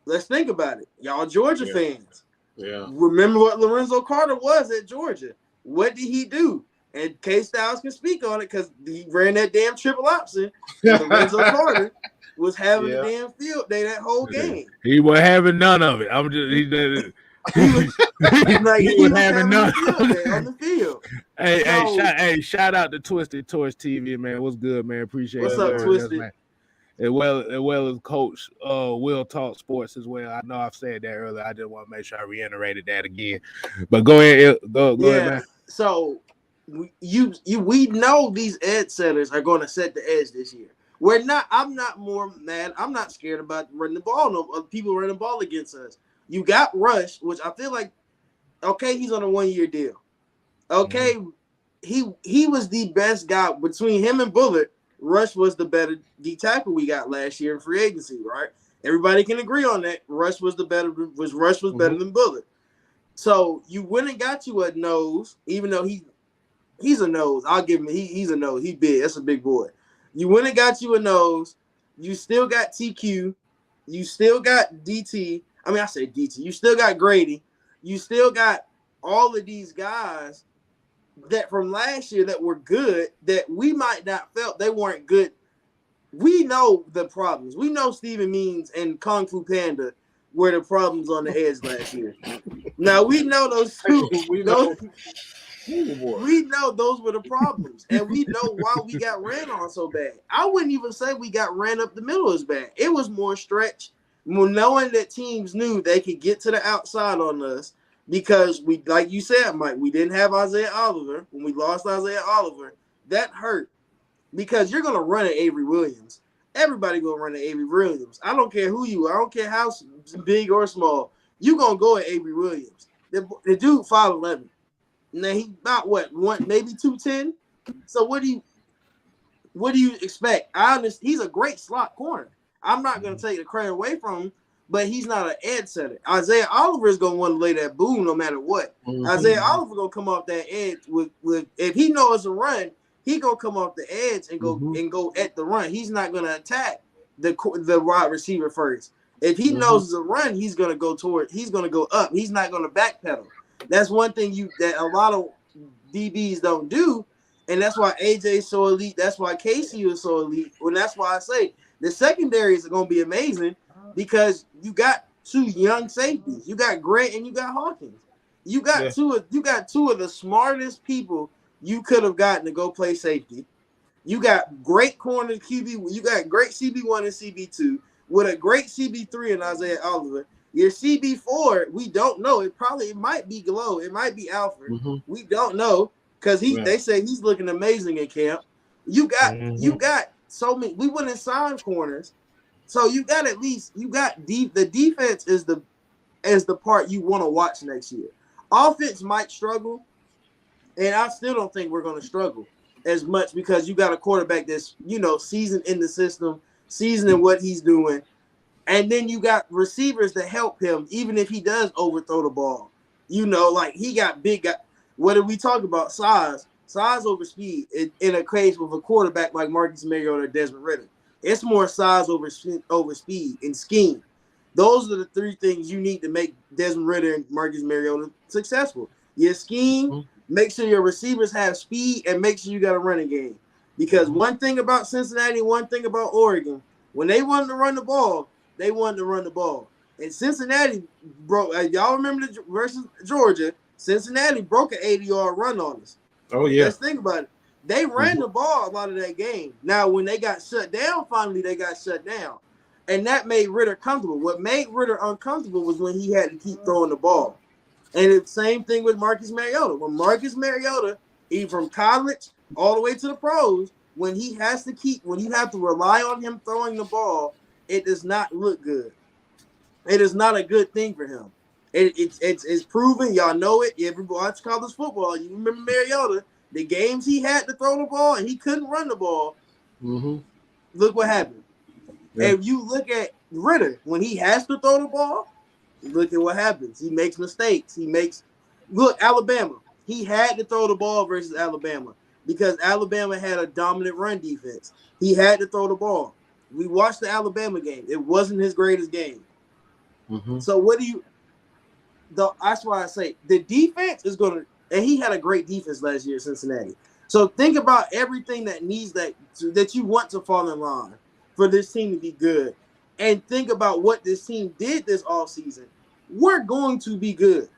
Let's think about it. Y'all Georgia fans. Yeah. Remember what Lorenzo Carter was at Georgia. What did he do? And K-Styles can speak on it because he ran that damn triple option. Lorenzo Carter was having a damn field day that whole game. He was having none of it. He was having none of it on the field. Hey, shout out to Twisted Torch TV, man. What's good, man? Appreciate it. What's up, Twisted? Man. As well as Coach Will Talk Sports as well. I know I've said that earlier. I just want to make sure I reiterated that again. But go ahead, go ahead, man. So we know these edge setters are going to set the edge this year. I'm not more mad. I'm not scared about running the ball. Of people running the ball against us. You got Rush, which I feel like, okay, he's on a 1-year deal. Okay, he was the best guy between him and Bullet. Rush was the better D tackle we got last year in free agency, right? Everybody can agree on that. Rush was better than Bullet. So you went and got you a nose, even though he's a nose. I'll give him. He's a nose. He's big. That's a big boy. You went and got you a nose. You still got TQ. You still got DT. I mean, I say DT. You still got Grady. You still got all of these guys that from last year that were good that we might not felt they weren't good. We know the problems. We know Steven Means and Kung Fu Panda were the problems on the edge last year. Now we know those two. We know those were the problems, and we know why we got ran on so bad. I wouldn't even say we got ran up the middle as bad. It was more stretch, knowing that teams knew they could get to the outside on us because we, like you said, Mike, we didn't have Isaiah Oliver. When we lost Isaiah Oliver, that hurt because you're gonna run at Avery Williams. Everybody gonna run at Avery Williams. I don't care who you are. I don't care how big or small. you gonna go at Avery Williams. The dude 5'11". Now he about maybe 210. So what do you expect? He's a great slot corner. I'm not gonna take the credit away from him, but he's not an edge setter. Isaiah Oliver is gonna want to lay that boom no matter what. Isaiah Oliver gonna come off that edge with if he knows a run, he gonna come off the edge and go at the run. He's not gonna attack the wide receiver first. If he knows it's a run, he's gonna go up. He's not gonna backpedal. That's one thing that a lot of DBs don't do, and that's why AJ is so elite. That's why Casey is so elite. And that's why I say the secondaries are gonna be amazing because you got two young safeties. You got Grant and you got Hawkins. You got two of the smartest people you could have gotten to go play safety. You got great corner QB. You got great CB1 and CB2 with a great CB3 and Isaiah Oliver. Your CB4, we don't know. It might be Glow. It might be Alfred. We don't know because they say he's looking amazing in camp. You got so many. We wouldn't sign corners, so you got the defense is the part you want to watch next year. Offense might struggle, and I still don't think we're going to struggle as much because you got a quarterback that's seasoned in the system, seasoned in what he's doing. And then you got receivers that help him, even if he does overthrow the ball. Like he got big. What did we talk about? Size over speed in a case with a quarterback like Marcus Mariota or Desmond Ridder. It's more size over speed and scheme. Those are the three things you need to make Desmond Ridder and Marcus Mariota successful. Your scheme, make sure your receivers have speed, and make sure you got a running game. Because one thing about Cincinnati, one thing about Oregon, when they wanted to run the ball, they wanted to run the ball. And Cincinnati broke. Y'all remember versus Georgia? Cincinnati broke an 80-yard run on us. Oh, yeah. Let's think about it. They ran the ball a lot of that game. Now, when they got shut down, finally they got shut down. And that made Ridder comfortable. What made Ridder uncomfortable was when he had to keep throwing the ball. And it's the same thing with Marcus Mariota. When Marcus Mariota, even from college all the way to the pros, when you have to rely on him throwing the ball, it does not look good. It is not a good thing for him. It's proven. Y'all know it. Everybody watch college football. You remember Mariota, the games he had to throw the ball and he couldn't run the ball. Look what happened. Yeah. If you look at Ridder, when he has to throw the ball, look at what happens. He makes mistakes. Look, Alabama. He had to throw the ball versus Alabama because Alabama had a dominant run defense. He had to throw the ball. We watched the Alabama game. It wasn't his greatest game. So that's why I say the defense is going to, and he had a great defense last year at Cincinnati. So think about everything that you want to fall in line for this team to be good. And think about what this team did this offseason. We're going to be good.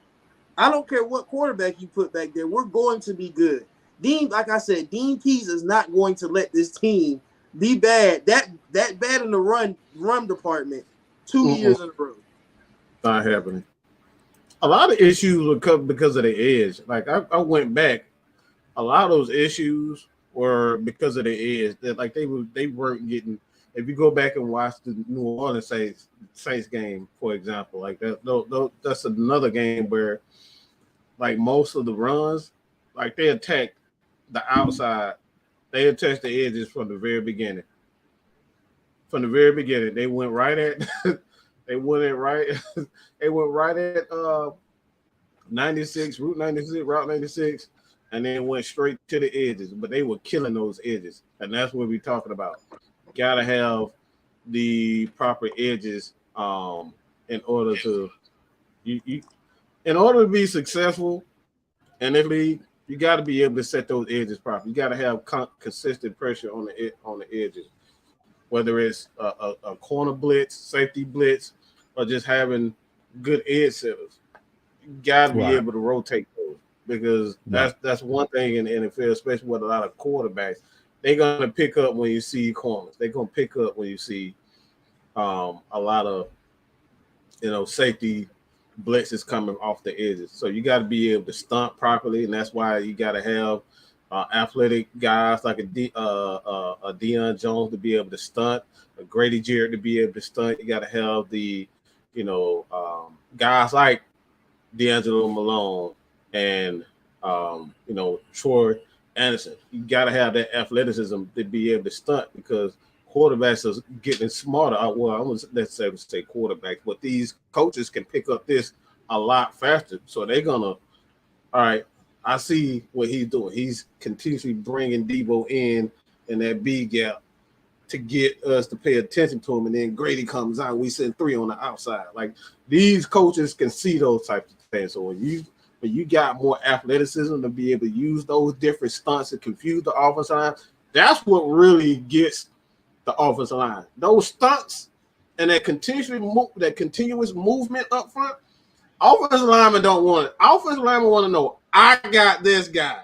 I don't care what quarterback you put back there. We're going to be good. Like I said, Dean Pease is not going to let this team be bad. That bad in the run department 2 years in a row. Not happening. A lot of issues would come because of the edge. Like I went back. A lot of those issues were because of the edge. That like they weren't getting. If you go back and watch the New Orleans Saints game, for example, like that's another game where, like most of the runs, like they attacked the outside, they attacked the edges from the very beginning. From the very beginning, they went right at, they went right at 96, Route 96, and then went straight to the edges. But they were killing those edges, and that's what we're talking about. Gotta have the proper edges in order to in order to be successful in the league. You got to be able to set those edges properly. You got to have consistent pressure on the edges, whether it's a corner blitz, safety blitz, or just having good edge setters. You got to be able to rotate those because that's one thing in the NFL, especially with a lot of quarterbacks. They're going to pick up when you see corners. They're going to pick up when you see a lot of, safety blitzes coming off the edges. So you got to be able to stunt properly, and that's why you got to have athletic guys like a Deion Jones to be able to stunt, a Grady Jarrett to be able to stunt. You got to have the, guys like D'Angelo Malone and Troy Anderson. You got to have that athleticism to be able to stunt because quarterbacks are getting smarter. Well, I wouldn't necessarily say quarterbacks, but these coaches can pick up this a lot faster. So they're gonna, all right. I see what he's doing. He's continuously bringing Debo in that B gap to get us to pay attention to him, and then Grady comes out. We send 3 on the outside. Like these coaches can see those types of things. So when you got more athleticism to be able to use those different stunts to confuse the offensive line, that's what really gets the offensive line. Those stunts and that continuous movement up front. Offensive linemen don't want it. Offensive linemen want to know, I got this guy.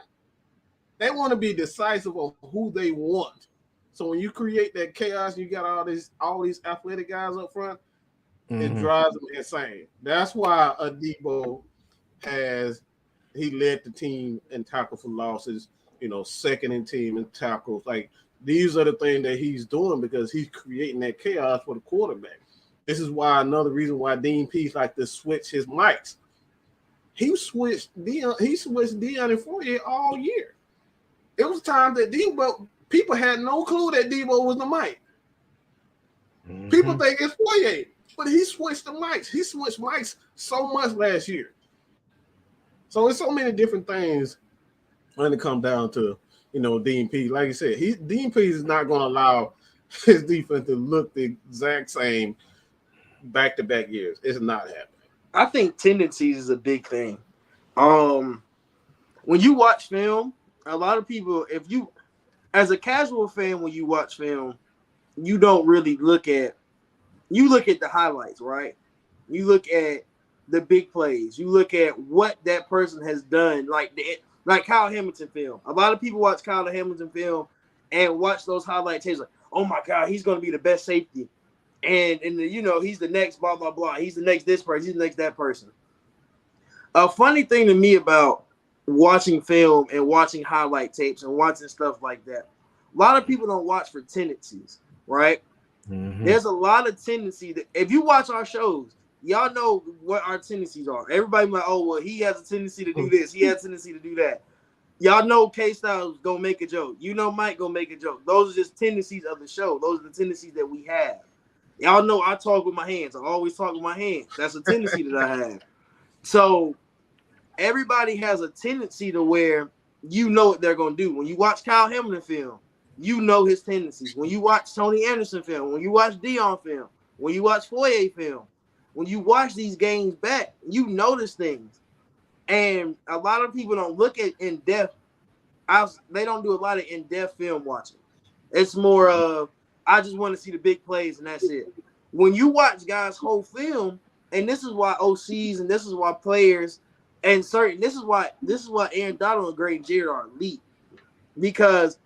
They want to be decisive of who they want. So when you create that chaos, you got all these athletic guys up front, it drives them insane. That's why Debo he led the team in tackle for losses, second in team in tackles. Like these are the things that he's doing because he's creating that chaos for the quarterback. This is why another reason why Dean Pease like to switch his mics. He switched Deion and Fourier all year. It was time that people had no clue that Debo was the mic. People think it's Fourier, but he switched the mics. He switched mics so much last year. So it's so many different things when it comes down to Dean Pease. Like you said, Dean Pease is not going to allow his defense to look the exact same back-to-back years. It's not happening. I think tendencies is a big thing. When you watch film, a lot of people, as a casual fan, when you watch film, you don't really look at the highlights, right? You look at the big plays. You look at what that person has done, like Kyle Hamilton film. A lot of people watch Kyle Hamilton film and watch those highlight tapes like, oh my God, he's going to be the best safety. And he's the next blah, blah, blah. He's the next this person. He's the next that person. A funny thing to me about watching film and watching highlight tapes and watching stuff like that, a lot of people don't watch for tendencies, right? There's a lot of tendency that if you watch our shows, y'all know what our tendencies are. Everybody like, oh, well, he has a tendency to do this. He has a tendency to do that. Y'all know K-Styles gonna make a joke. Mike gonna make a joke. Those are just tendencies of the show. Those are the tendencies that we have. Y'all know I talk with my hands. I always talk with my hands. That's a tendency that I have. So everybody has a tendency to where what they're going to do. When you watch Kyle Hamilton film, his tendencies. When you watch Tony Anderson film, when you watch Deion film, when you watch Fourier film, when you watch these games back, you notice things. And a lot of people don't look at in-depth. They don't do a lot of in-depth film watching. It's more of, I just want to see the big plays and that's it. When you watch guys' whole film, and this is why OCs and this is why players and this is why Aaron Donald and Grady Jarrett are elite. Because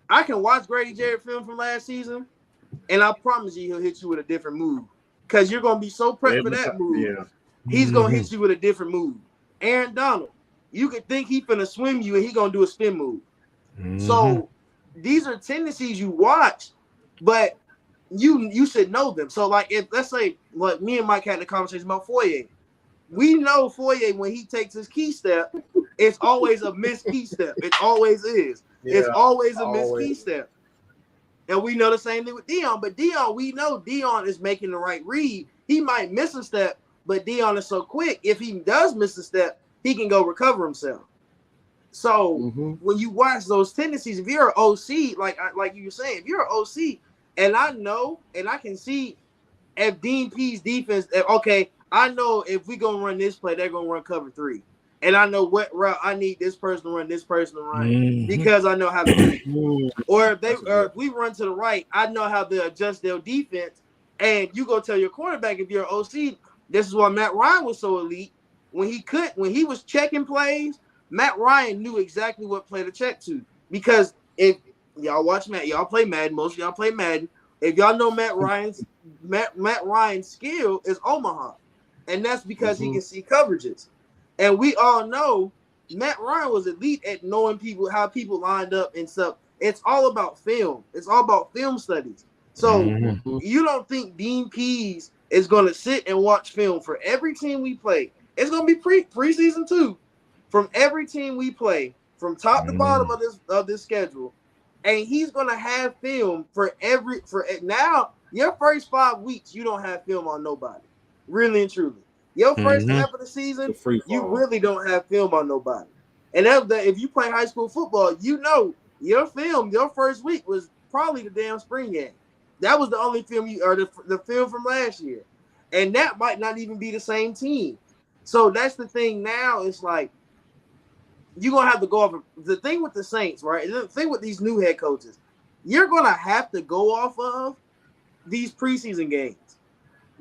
I can watch Grady Jarrett film from last season, and I promise you he'll hit you with a different move. Because you're going to be so prepped for that move. Yeah. He's going to hit you with a different move. Aaron Donald, you could think he's going to swim you and he's going to do a spin move. So these are tendencies you watch, but you should know them. So like if let's say like me and Mike had a conversation about Fourier. We know Fourier when he takes his key step, it's always a missed key step. It always is. Yeah, it's always a missed key step. And we know the same thing with Deion. But Deion, we know Deion is making the right read. He might miss a step, but Deion is so quick. If he does miss a step, he can go recover himself. So when you watch those tendencies, if you're an OC, like you were saying, if you're an OC, and I know and I can see if Dean Pease defense, okay, I know if we gonna run this play, they're gonna run cover 3. And I know what route I need this person to run, because I know how to do it. Or if we run to the right, I know how to adjust their defense. And you go tell your quarterback, if you're an OC, this is why Matt Ryan was so elite. When he was checking plays, Matt Ryan knew exactly what play to check to. Because if y'all watch y'all play Madden, most of y'all play Madden. If y'all know Matt Ryan's skill is Omaha. And that's because he can see coverages. And we all know Matt Ryan was elite at knowing how people lined up and stuff. It's all about film. It's all about film studies. So you don't think Dean Pease is going to sit and watch film for every team we play. It's going to be preseason too, from every team we play, from top to bottom of this schedule, and he's going to have film for now. Your first 5 weeks, you don't have film on nobody, really and truly. Your first half of the season, you really don't have film on nobody. And if you play high school football, you know your film, your first week was probably the damn spring game. That was the only film the film from last year. And that might not even be the same team. So that's the thing now. It's like you're going to have to go off. The thing with the Saints, right? The thing with these new head coaches, you're going to have to go off of these preseason games.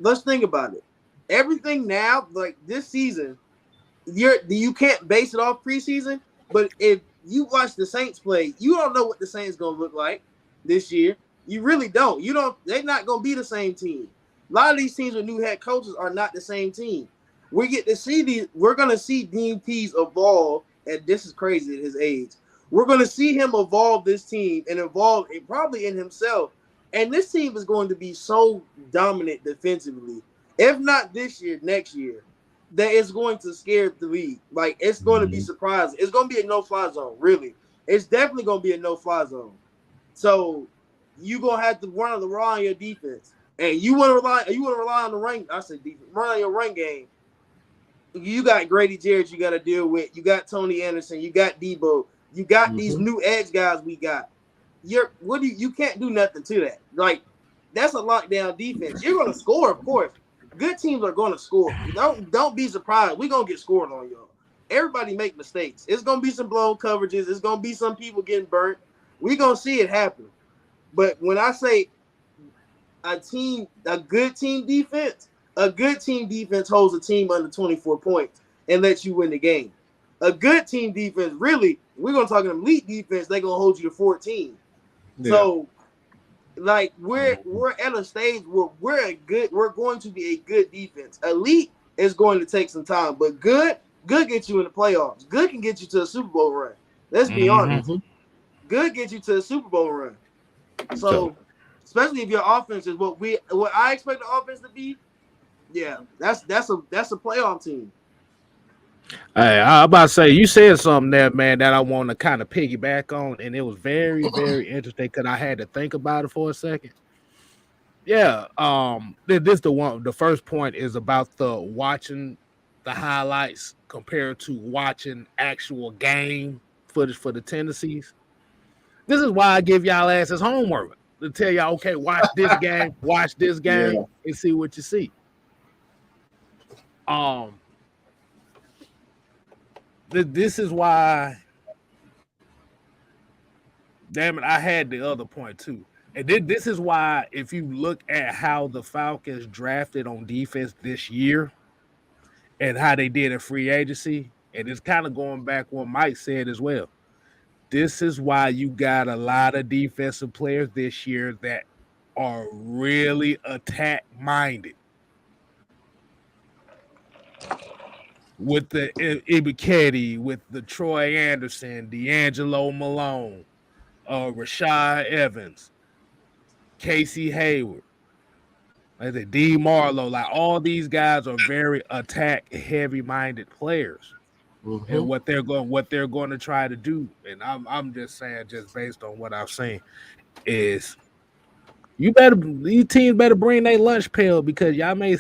Let's think about it. Everything now, like this season, you can't base it off preseason. But if you watch the Saints play, you don't know what the Saints going to look like this year. You really don't. They're not going to be the same team. A lot of these teams with new head coaches are not the same team. We're going to see Dean Pease evolve, and this is crazy at his age. We're going to see him evolve this team and evolve probably in himself. And this team is going to be so dominant defensively, if not this year, next year, that it's going to scare the league. Like, it's going to be surprising. It's going to be a no-fly zone, really. It's definitely going to be a no-fly zone. So you're going to have to rely on your defense. And you want to rely on the run. I said defense. Run on your run game. You got Grady Jarrett you got to deal with. You got Tony Anderson. You got Debo. You got these new edge guys we got. You can't do nothing to that. Like, that's a lockdown defense. You're going to score, of course. Good teams are going to score. Don't be surprised. We're going to get scored on y'all. Everybody make mistakes. It's going to be some blown coverages. It's going to be some people getting burnt. We're going to see it happen. But when I say a good team defense holds a team under 24 points and lets you win the game. A good team defense, really, we're going to talk an elite defense, they're going to hold you to 14. Yeah. So, like, we're at a stage where we're going to be a good defense. Elite is going to take some time, but good gets you in the playoffs. Good can get you to a Super Bowl run. Let's be honest. Good gets you to a Super Bowl run. So, especially if your offense is what I expect the offense to be, yeah, that's a playoff team. Hey, I'm about to say, you said something there, man, that I want to kind of piggyback on, and it was very, very interesting because I had to think about it for a second. Yeah, the first point is about the watching the highlights compared to watching actual game footage for the tendencies. This is why I give y'all asses homework to tell y'all, okay, watch this game, and see what you see. This is why, damn it, I had the other point too. And this is why, if you look at how the Falcons drafted on defense this year and how they did in free agency, and it's kind of going back what Mike said as well. This is why you got a lot of defensive players this year that are really attack-minded. With the Ibiketti, with the Troy Anderson, D'Angelo Malone, Rashad Evans, Casey Hayward, like the D. Marlowe, like all these guys are very attack-heavy-minded players. And what they're going to try to do, and I'm just saying, just based on what I've seen, is these teams better bring their lunch pail because y'all may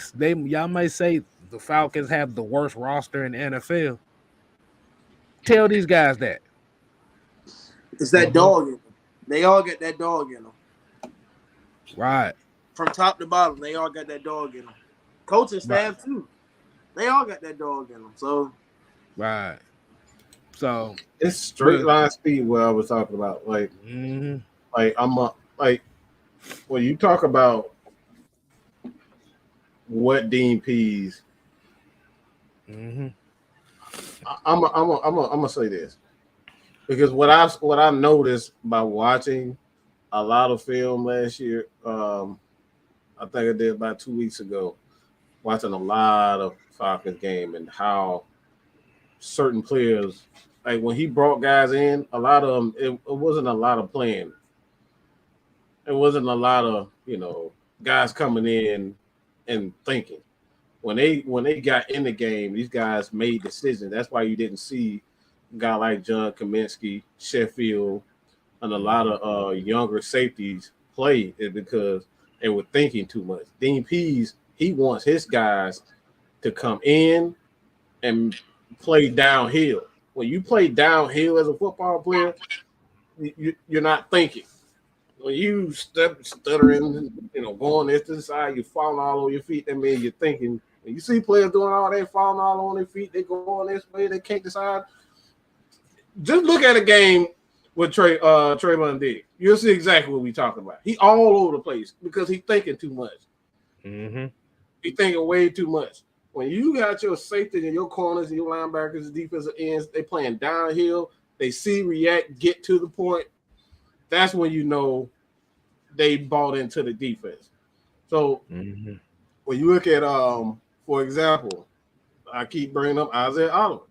say the Falcons have the worst roster in the NFL. Tell these guys that. It's that dog in them. They all get that dog in them. Right. From top to bottom, they all got that dog in them. Coaching staff too. They all got that dog in them. So. Right. So it's straight line speed. What I was talking about, like, like when you talk about what Dean Pease, I'm gonna say this because what I noticed by watching a lot of film last year, I think I did about 2 weeks ago, watching a lot of Falcons game and how certain players, like when he brought guys in, a lot of them, it wasn't a lot of playing. It wasn't a lot of, guys coming in and thinking. When they got in the game, these guys made decisions. That's why you didn't see a guy like John Kaminsky, Sheffield, and a lot of younger safeties play is because they were thinking too much. Dean Pease, he wants his guys to come in and play downhill. When you play downhill as a football player, you're not thinking. When you stuttering, going this to the side, you're falling all over your feet. That means you're thinking. When you see players doing all that, falling all on their feet, they going this way, they can't decide. Just look at a game with Trayvon Diggs. You'll see exactly what we're talking about. He all over the place because he's thinking too much. Mm-hmm. He's thinking way too much. When you got your safety and your corners and your linebackers and defensive ends, they playing downhill. They see, react, get to the point. That's when you know they bought into the defense. So when you look at, for example, I keep bringing up Isaiah Oliver.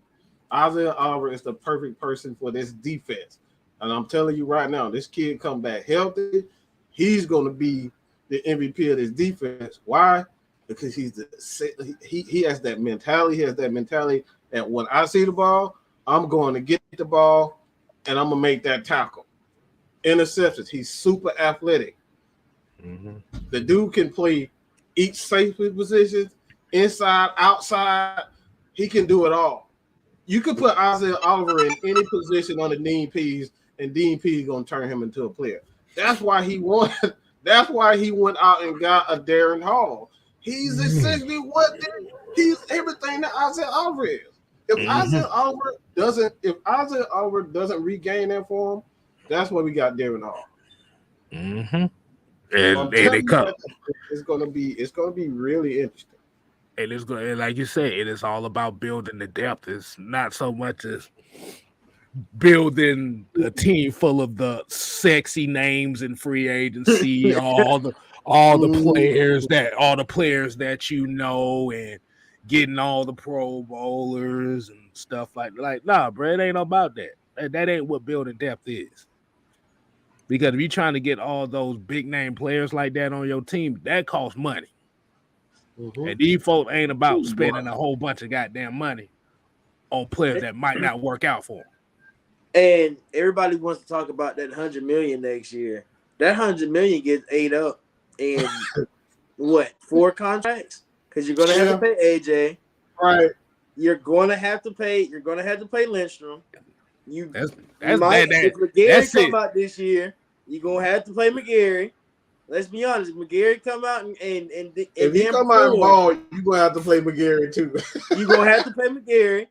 Isaiah Oliver is the perfect person for this defense. And I'm telling you right now, this kid come back healthy. He's going to be the MVP of this defense. Why? Because he has that mentality. He has that mentality that when I see the ball, I'm going to get the ball and I'm going to make that tackle. Interceptions. He's super athletic. The dude can play each safety position, inside, outside. He can do it all. You could put Isaiah Oliver in any position on the Dean Pease, and Dean Pease going to turn him into a player. That's why he won. That's why he went out and got a Darren Hall. He's essentially he's everything that Isaiah Oliver is. If Isaiah Oliver doesn't regain that form, that's why we got Darren Hall. And it's gonna be really interesting. And it's going, like you said, it is all about building the depth. It's not so much as building a team full of the sexy names in free agency, all the players that you know, and getting all the Pro Bowlers and stuff like nah, bro, it ain't about that. That ain't what building depth is. Because if you're trying to get all those big name players like that on your team, that costs money. And these folks ain't about spending a whole bunch of goddamn money on players that might not work out for them. And everybody wants to talk about that $100 million next year. That $100 million gets ate up in 4 contracts? Because you're gonna have to pay AJ, right? You're gonna have to pay Lindstrom. If McGarry come out this year, you're gonna have to play McGarry. Let's be honest, if McGarry come out and if he come out and ball, you're gonna have to play McGarry too. You're gonna have to play McGarry.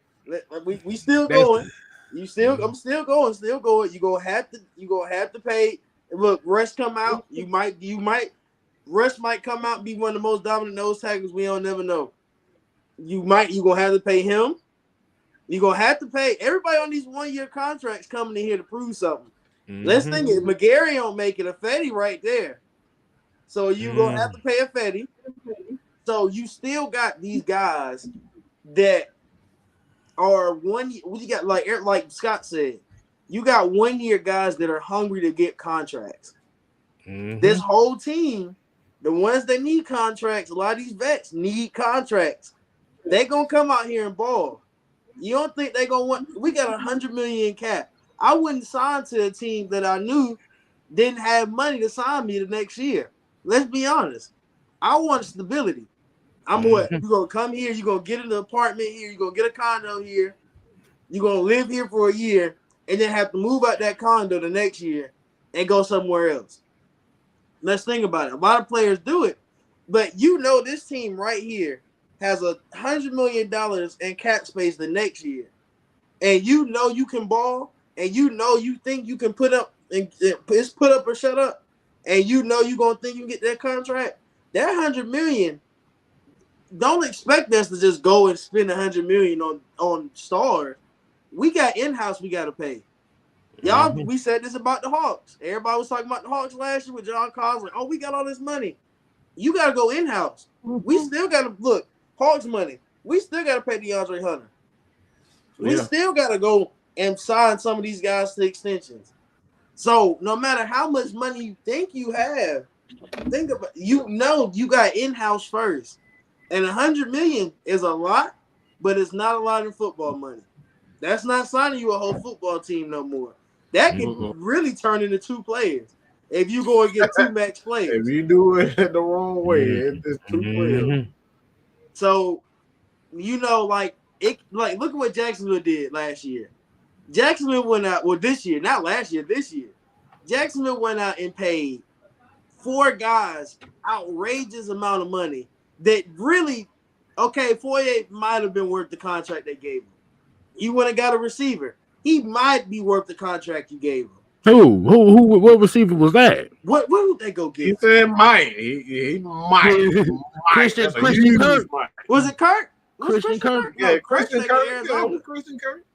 We still going. I'm still going. You're gonna have to pay. Look, Rush come out. Rush might come out and be one of the most dominant nose tackles. We don't never know. You're gonna have to pay him. You're gonna have to pay everybody on these 1-year contracts coming in here to prove something. Let's think if McGarry don't make it, a Fetty right there. So you're gonna have to pay a Fetty. So you still got these guys that are 1 year. You got like Scott said, you got 1-year guys that are hungry to get contracts. This whole team, the ones that need contracts, a lot of these vets need contracts. They gonna come out here and ball. You don't think they gonna want? We got $100 million in cap. I wouldn't sign to a team that I knew didn't have money to sign me the next year. Let's be honest. I want stability. You're gonna come here, you're gonna get an apartment here, you're gonna get a condo here, you're gonna live here for a year, and then have to move out that condo the next year and go somewhere else. Let's think about it. A lot of players do it, but this team right here has $100 million in cap space the next year, and you can ball, and you think you can put up and it's put up or shut up. And you're gonna think you can get that contract. That $100 million, don't expect us to just go and spend $100 million on stars. We got in-house we gotta pay. Y'all, we said this about the Hawks. Everybody was talking about the Hawks last year with John Collins. Like, we got all this money. You gotta go in-house. We still gotta look, Hawks money. We still gotta pay DeAndre Hunter. We still gotta go and sign some of these guys to extensions. So no matter how much money you think you have, think about you got in-house first, and $100 million is a lot, but it's not a lot in football money. That's not signing you a whole football team no more. That can really turn into 2 players if you go and get 2 max players. If you do it the wrong way, it's 2 players. So, like look at what Jacksonville did last year. Jacksonville went out, this year, not last year, this year. Jacksonville went out and paid 4 guys outrageous amount of money that really, Foye might have been worth the contract they gave him. You went and got a receiver. He might be worth the contract you gave him. Who? What receiver was that? What would they go get? He said might. He might. Christian Kirk. Was it Kirk? Christian Kirk? Yeah, No, Christian Kirk. Arizona. Yeah, Christian Kirk.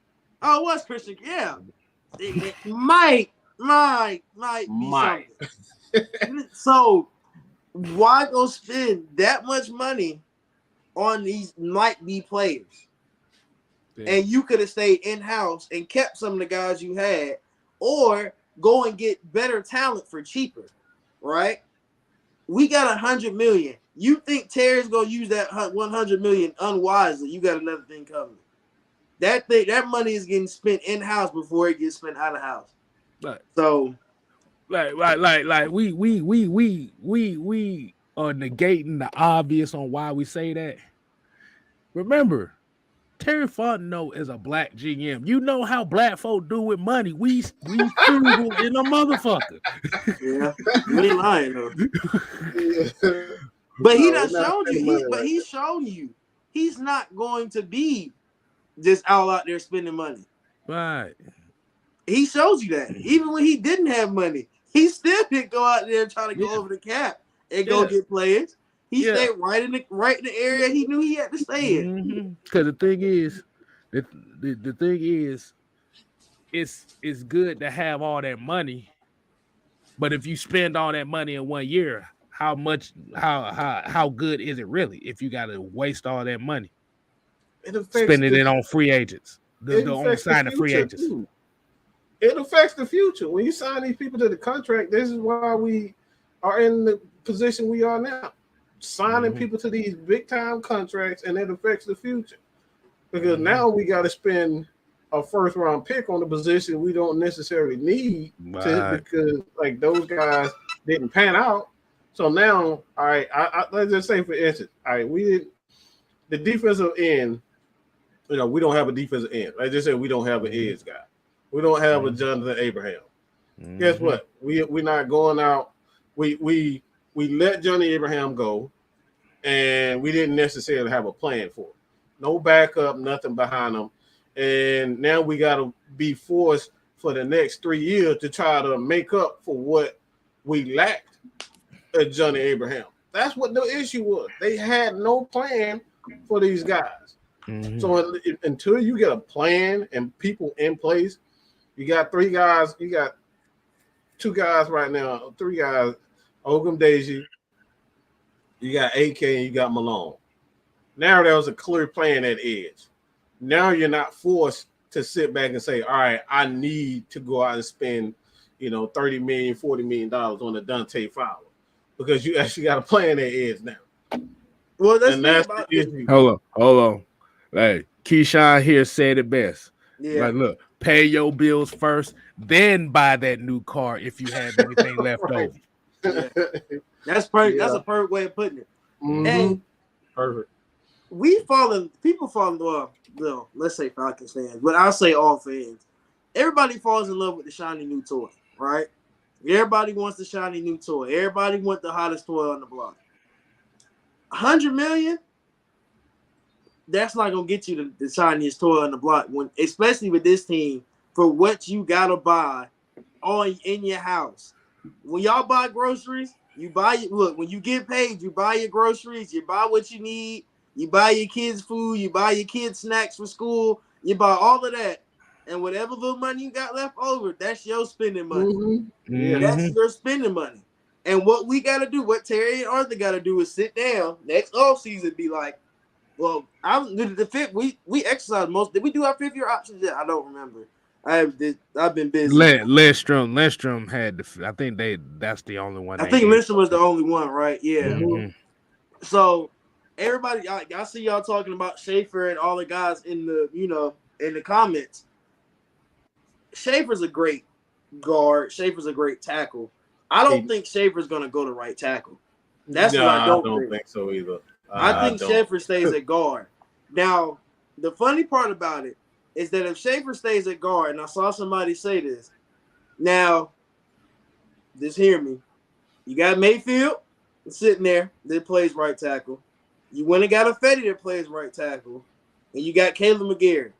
Oh, it was Christian. Yeah. It might be something. So why go spend that much money on these might be players? Yeah. And you could have stayed in-house and kept some of the guys you had, or go and get better talent for cheaper, right? We got $100 million. You think Terry's gonna use that $100 million unwisely? You got another thing coming. That money is getting spent in-house before it gets spent out of house. Right. So, like we are negating the obvious on why we say that. Remember, Terry Fontenot is a black GM. You know how black folk do with money. We frugal in a motherfucker. Yeah, we ain't lying though. But he done shown you. He's shown you he's not going to be just all out there spending money. Right. He shows you that. Even when he didn't have money, he still didn't go out there and try to go over the cap and go get players. He stayed right in the area he knew he had to stay in. Because the thing is, the thing is, it's good to have all that money, but if you spend all that money in 1 year, how good is it really if you got to waste all that money? Spending it on free agents, on signing free agents. Too. It affects the future. When you sign these people to the contract, this is why we are in the position we are now. Signing people to these big time contracts, and it affects the future. Because now we got to spend a first round pick on the position we don't necessarily need because like those guys didn't pan out. So now, all right, let's just say for instance, all right, we did the defensive end. We don't have a defensive end. Let's just say we don't have an edge guy. We don't have a Jonathan Abraham. Guess what? We're not going out. We let Johnny Abraham go, and we didn't necessarily have a plan for it. No backup, nothing behind him. And now we got to be forced for the next 3 years to try to make up for what we lacked at Johnny Abraham. That's what the issue was. They had no plan for these guys. So until you get a plan and people in place, you got 3 guys. You got 2 guys right now, 3 guys. Ogum Deji, you got AK, and you got Malone. Now there was a clear plan at edge. Now you're not forced to sit back and say, all right, I need to go out and spend, $30 million, $40 million on a Dante Fowler, because you actually got a plan at edge now. Well, that's the issue. Hold on. Like Keyshawn here said it best. Yeah. Like, look, pay your bills first, then buy that new car if you have anything left over. Yeah. That's perfect. Yeah. That's a perfect way of putting it. And perfect. People fall let's say Falcons fans, but I'll say all fans. Everybody falls in love with the shiny new toy, right? Everybody wants the shiny new toy. Everybody wants the hottest toy on the block. $100 million, that's not gonna get you the shiniest toy on the block, especially with this team, for what you gotta buy in your house. When y'all buy groceries, when you get paid, you buy your groceries, you buy what you need, you buy your kids food, you buy your kids snacks for school, you buy all of that. And whatever little money you got left over, that's your spending money. That's your spending money. And what we got to do, what Terry and Arthur got to do is sit down next offseason, be like, well, we exercise most. Did we do our 5th year options yet? I don't remember. I've been busy. Lindstrom had I think that's the only one. I think Lindstrom was the only one, right? Yeah. Mm-hmm. So everybody, I see y'all talking about Schaefer and all the guys in the in the comments. Schaefer's a great guard. Schaefer's a great tackle. I don't think Schaefer's gonna go to right tackle. That's what I don't think so either. I think Schaefer stays at guard. Now, the funny part about it is that if Schaefer stays at guard, and I saw somebody say this, now, just hear me. You got Mayfield sitting there that plays right tackle. You went and got a Fetty that plays right tackle, and you got Caleb McGarry.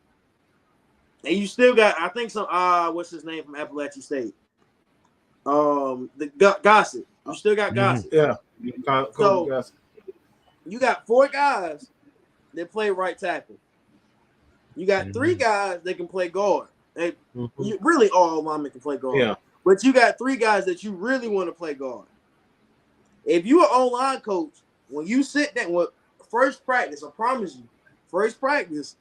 And you still got, I think what's his name from Appalachian State? Gossett. You still got Gossett. Yeah. So you got 4 guys that play right tackle. You got 3 guys that can play guard. Really, all linemen can play guard. Yeah. But you got 3 guys that you really want to play guard. If you're an online coach, when you sit there with first practice, I promise you, first practice,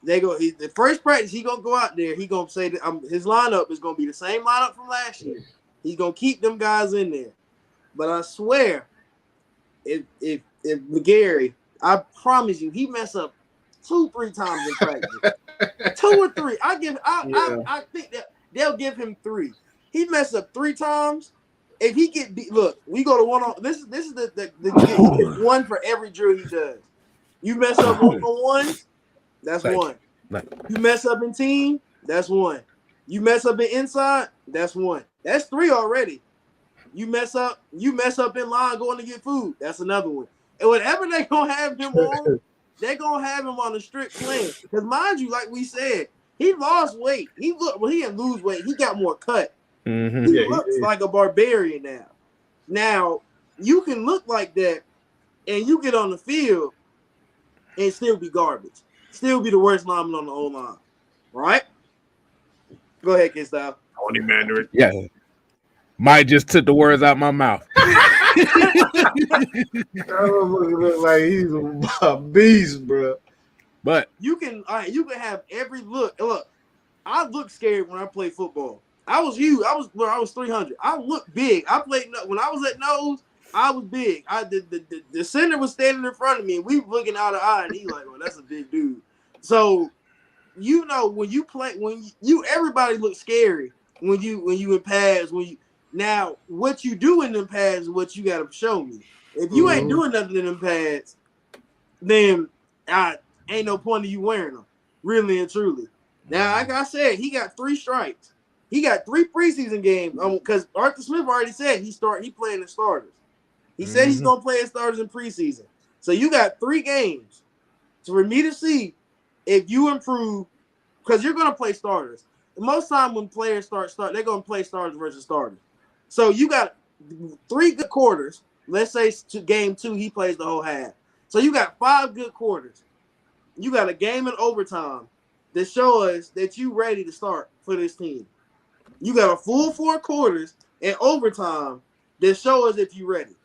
the first practice, he gonna go out there. He gonna say that his lineup is gonna be the same lineup from last year. He's gonna keep them guys in there. But I swear, if McGarry, I promise you, he mess up 2-3 times in practice. 2 or 3. I think that they'll give him 3. He messed up 3 times. If he get beat, look, we go to one on. This is the one for every drill he does. You mess up 1-on-1, that's 1. You mess up in team, that's 1. You mess up in inside, that's 1. That's 3 already. You mess up in line going to get food, that's another one. And whatever they gonna have him on, they're gonna have him on a strict plan. Because mind you, like we said, he lost weight. He didn't lose weight. He got more cut. Mm-hmm. He looks like a barbarian now. Now, you can look like that and you get on the field and still be garbage. Still be the worst lineman on the O-line. Right? Go ahead, Kid Style. Tony Mandarin. Yeah. Mike just took the words out my mouth. Look like he's a beast, bro. But you can have every look. Look, I look scared when I play football. I was huge. I was 300. I looked big. I played when I was at nose. I was big. The center was standing in front of me, and we were looking out of eye, and he like, "Oh, that's a big dude." So, when you play, everybody looks scary when you in pads. Now what you do in them pads is what you got to show me. If you ain't doing nothing in them pads, then ain't no point of you wearing them, really and truly. Now, like I said, he got 3 strikes. He got 3 preseason games because Arthur Smith already said he playing the starters. He said he's gonna play his starters in preseason. So you got 3 games for me to see if you improve, because you're gonna play starters. Most time when players start, they're gonna play starters versus starters. So you got 3 good quarters. Let's say game 2, he plays the whole half. So you got 5 good quarters. You got a game in overtime that show us that you ready to start for this team. You got a full 4 quarters in overtime that show us if you ready.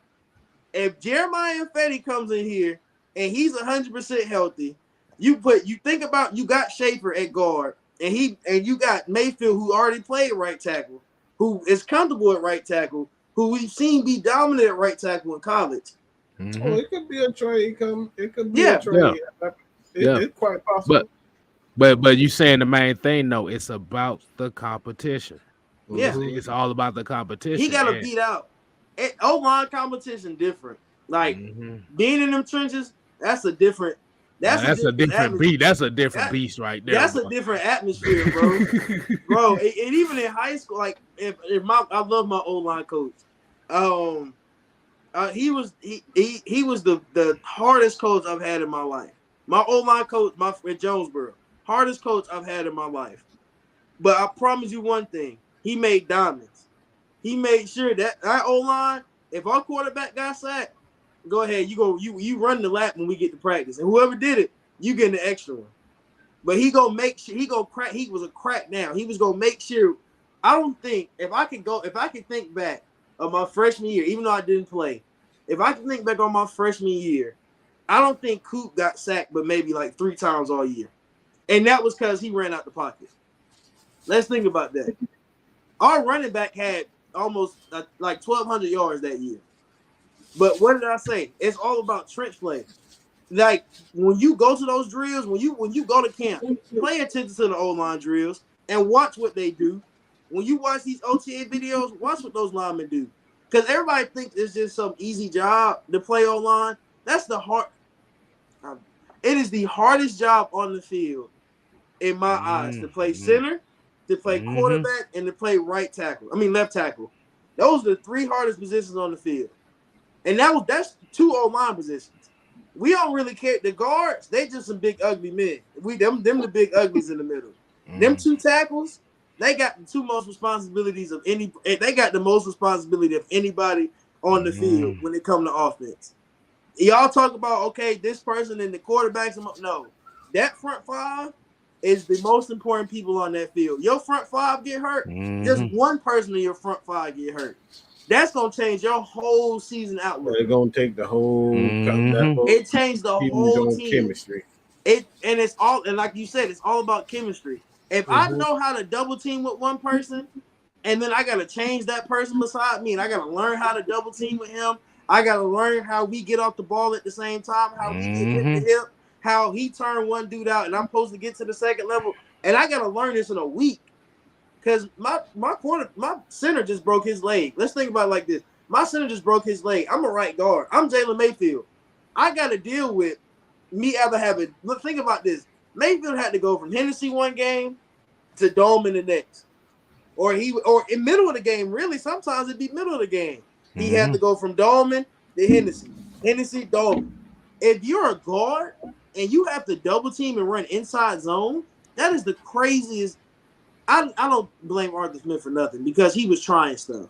If Jeremiah Fetty comes in here and he's 100% healthy, you got Schaefer at guard, and you got Mayfield, who already played right tackle, who is comfortable at right tackle, who we've seen be dominant at right tackle in college. Mm-hmm. Oh, it could be a trade. It could be a trade. It's quite possible. But you saying the main thing though, it's about the competition. Yeah, it's all about the competition. He got to beat out. O-line competition different. Like being in them trenches, that's a different. That's a different beast. That's a different beast right there. That's a different atmosphere, bro. And even in high school, like I love my O-line coach. He was the hardest coach I've had in my life. My O-line coach, at Jonesboro, hardest coach I've had in my life. But I promise you one thing: he made diamonds. He made sure that O-line, if our quarterback got sacked, go ahead, you run the lap when we get to practice, and whoever did it, you get the extra one. But he gonna make sure he was a crack down. He was gonna make sure. I don't think if I could think back of my freshman year, even though I didn't play, if I can think back on my freshman year, I don't think Coop got sacked, but maybe like 3 times all year, and that was because he ran out the pocket. Let's think about that. Our running back had almost like 1,200 yards that year. But what did I say? It's all about trench play. Like when you go to those drills, when you go to camp, pay attention to the O-line drills and watch what they do. When you watch these OTA videos, watch what those linemen do. Because everybody thinks it's just some easy job to play O-line. That's the hard. It is the hardest job on the field, in my eyes, to play center, to play quarterback, and to play left tackle. Those are the 3 hardest positions on the field. And that's 2 O-line positions. We don't really care. The guards, they just some big ugly men. Them the big uglies in the middle. Them 2 tackles, they got the 2 most responsibilities of any. They got the most responsibility of anybody on the field when it comes to offense. Y'all talk about, okay, this person and the quarterbacks. No, that front 5 is the most important people on that field. Your front 5 get hurt, just one person in your front 5 get hurt. That's gonna change your whole season outlook. They're gonna take the whole. It changed the whole team. Chemistry. It's all, and like you said, it's all about chemistry. If I know how to double team with one person, and then I gotta change that person beside me, and I gotta learn how to double team with him. I gotta learn how we get off the ball at the same time, how we get hit the hip, how he turned one dude out, and I'm supposed to get to the second level, and I gotta learn this in a week. Because my center just broke his leg. Let's think about it like this. My center just broke his leg. I'm a right guard. I'm Jalen Mayfield. I got to deal with me ever having – look, think about this. Mayfield had to go from Hennessy one game to Dome in the next. Or in middle of the game, really, sometimes it'd be middle of the game. He had to go from Dolman to Hennessy. Hennessy, Dolman. If you're a guard and you have to double team and run inside zone, that is the craziest – I don't blame Arthur Smith for nothing because he was trying stuff.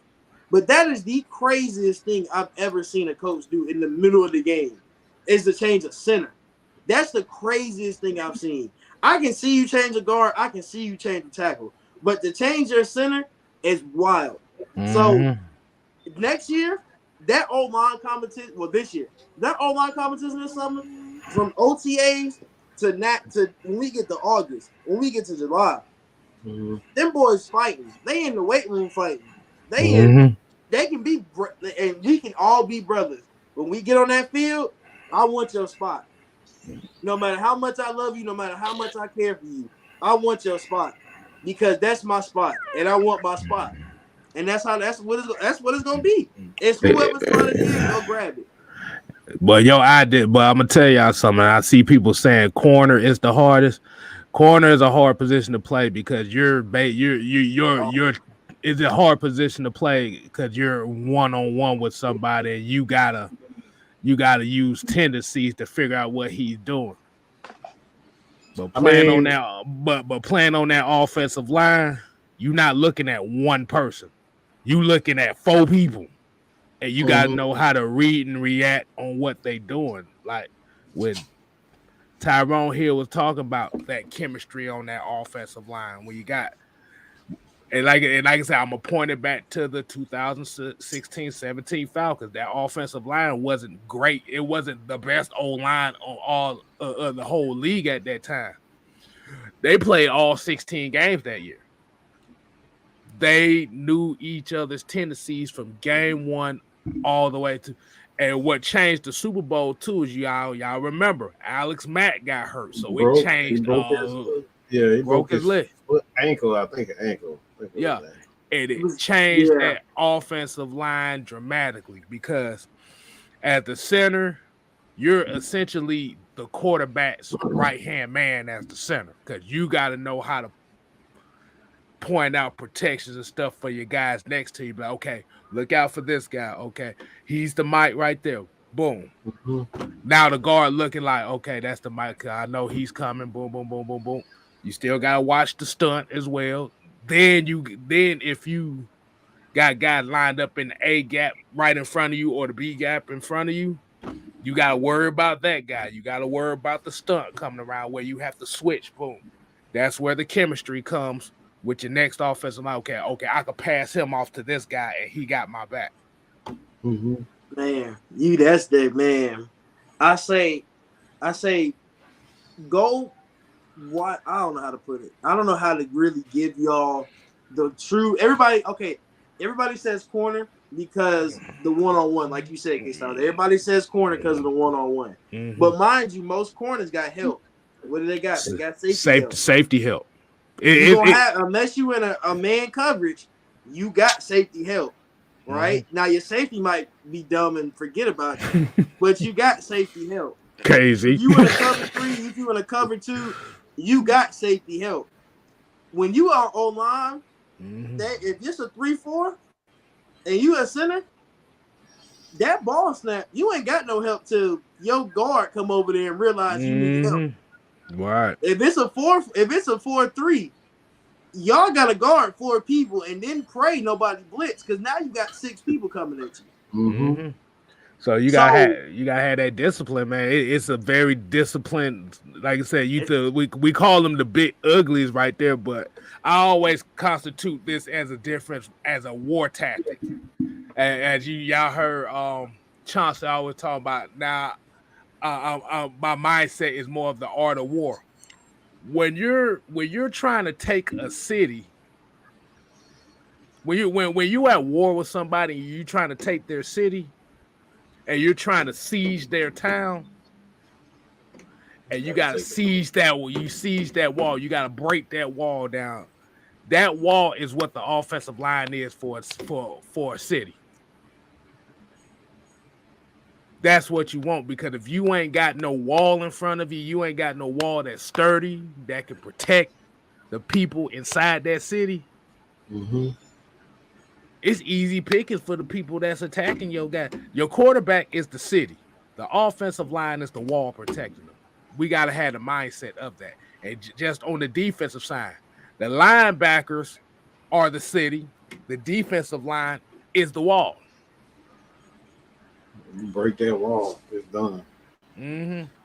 But that is the craziest thing I've ever seen a coach do in the middle of the game is to change a center. That's the craziest thing I've seen. I can see you change a guard. I can see you change a tackle. But to change your center is wild. So next year, that O-line competition, this year, that O-line competition this summer, from OTAs to when we get to August, when we get to July, them boys fighting. They in the weight room fighting. They can be, and we can all be brothers. When we get on that field, I want your spot. No matter how much I love you, no matter how much I care for you, I want your spot because that's my spot, and I want my spot. And that's what it's gonna be. It's whoever's trying to get, go grab it. But I'm gonna tell y'all something. I see people saying corner is the hardest. Corner is a hard position to play because it's a hard position to play because you're 1-on-1 with somebody and you gotta use tendencies to figure out what he's doing. But playing on that offensive line, you're not looking at one person. You looking at 4 people, and you gotta know how to read and react on what they doing. Like when Tyrone Hill was talking about that chemistry on that offensive line where you got, and like I said, I'm gonna point it back to the 2016-17 Falcons. That offensive line wasn't great. It wasn't the best O-line on all the whole league at that time. They played all 16 games that year. They knew each other's tendencies from game 1 all the way to. And what changed the Super Bowl too is y'all remember Alex Mack got hurt, so it changed. He broke his leg, ankle. I think ankle. Yeah, and it changed that offensive line dramatically because at the center, you're essentially the quarterback's right-hand man as the center because you got to know how to point out protections and stuff for your guys next to you. Like, okay, look out for this guy. Okay, he's the Mike right there. Boom. Now the guard looking like, okay, that's the Mike. I know he's coming. Boom, boom, boom, boom, boom. You still gotta watch the stunt as well. Then if you got guys lined up in the A gap right in front of you or the B gap in front of you, you gotta worry about that guy. You gotta worry about the stunt coming around where you have to switch. Boom. That's where the chemistry comes with your next offensive line. Okay, I could pass him off to this guy and he got my back. Man, that's the man. I say, go what I don't know how to put it. I don't know how to really give y'all the true. Everybody says corner because the one-on-one, like you said, K-Star. Everybody says corner because of the one-on-one. Mhm. But mind you, most corners got help. What do they got? They got Safety help. Unless you in a man coverage, you got safety help, right? Now your safety might be dumb and forget about you, but you got safety help. Crazy. If you in a cover 3, if you in a cover 2, you got safety help. When you are O-line, if it's a 3-4 and you a center, that ball snap, you ain't got no help till your guard come over there and realize you need help. Right. If it's a 4-3, y'all got to guard 4 people and then pray nobody blitz because now you got 6 people coming at you. So you gotta have that discipline, man. It's a very disciplined, like I said. We call them the big uglies right there, but I always constitute this as a war tactic. As y'all heard, Chauncey always talk about. Now, my mindset is more of the art of war. When you're trying to take a city, when you at war with somebody, and you trying to take their city. And you're trying to siege their town, and you gotta siege that wall. You siege that wall. You gotta break that wall down. That wall is what the offensive line is for a city. That's what you want, because if you ain't got no wall in front of you, you ain't got no wall that's sturdy that can protect the people inside that city. It's easy pickings for the people that's attacking your guy. Your quarterback is the city. The offensive line is the wall protecting them. We got to have the mindset of that. And just on the defensive side, the linebackers are the city. The defensive line is the wall. You break that wall, it's done.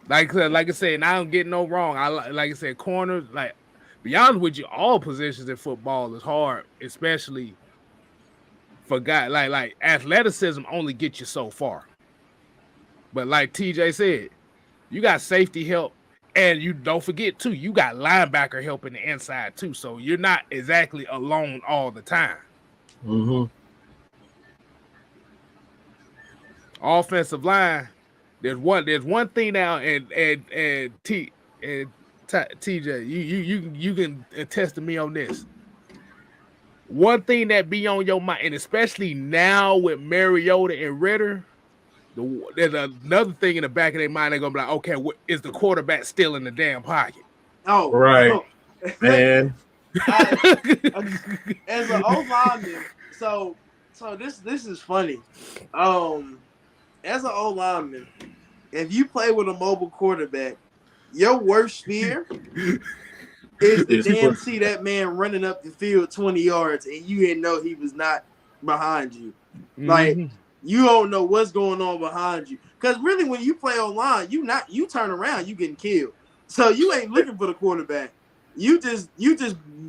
Like I said, and I don't get no wrong. Like I said, corners, like, be honest with you, all positions in football is hard, especially for guys like athleticism only gets you so far. But like TJ said, you got safety help, and you don't forget too, you got linebacker help in the inside too. So you're not exactly alone all the time. Offensive line, there's one thing now, and TJ, you can attest to me on this. One thing that be on your mind, and especially now with Mariota and Ritter, there's another thing in the back of their mind. They're gonna be like, okay, is the quarterback still in the damn pocket? Oh, right, man. As an O-lineman, so this is funny. As an O-lineman, if you play with a mobile quarterback, your worst fear is to damn see that man running up the field 20 yards and you didn't know he was not behind you. Like, you don't know what's going on behind you. Because really, when you play online, you turn around, you getting killed. So you ain't looking for the quarterback. You just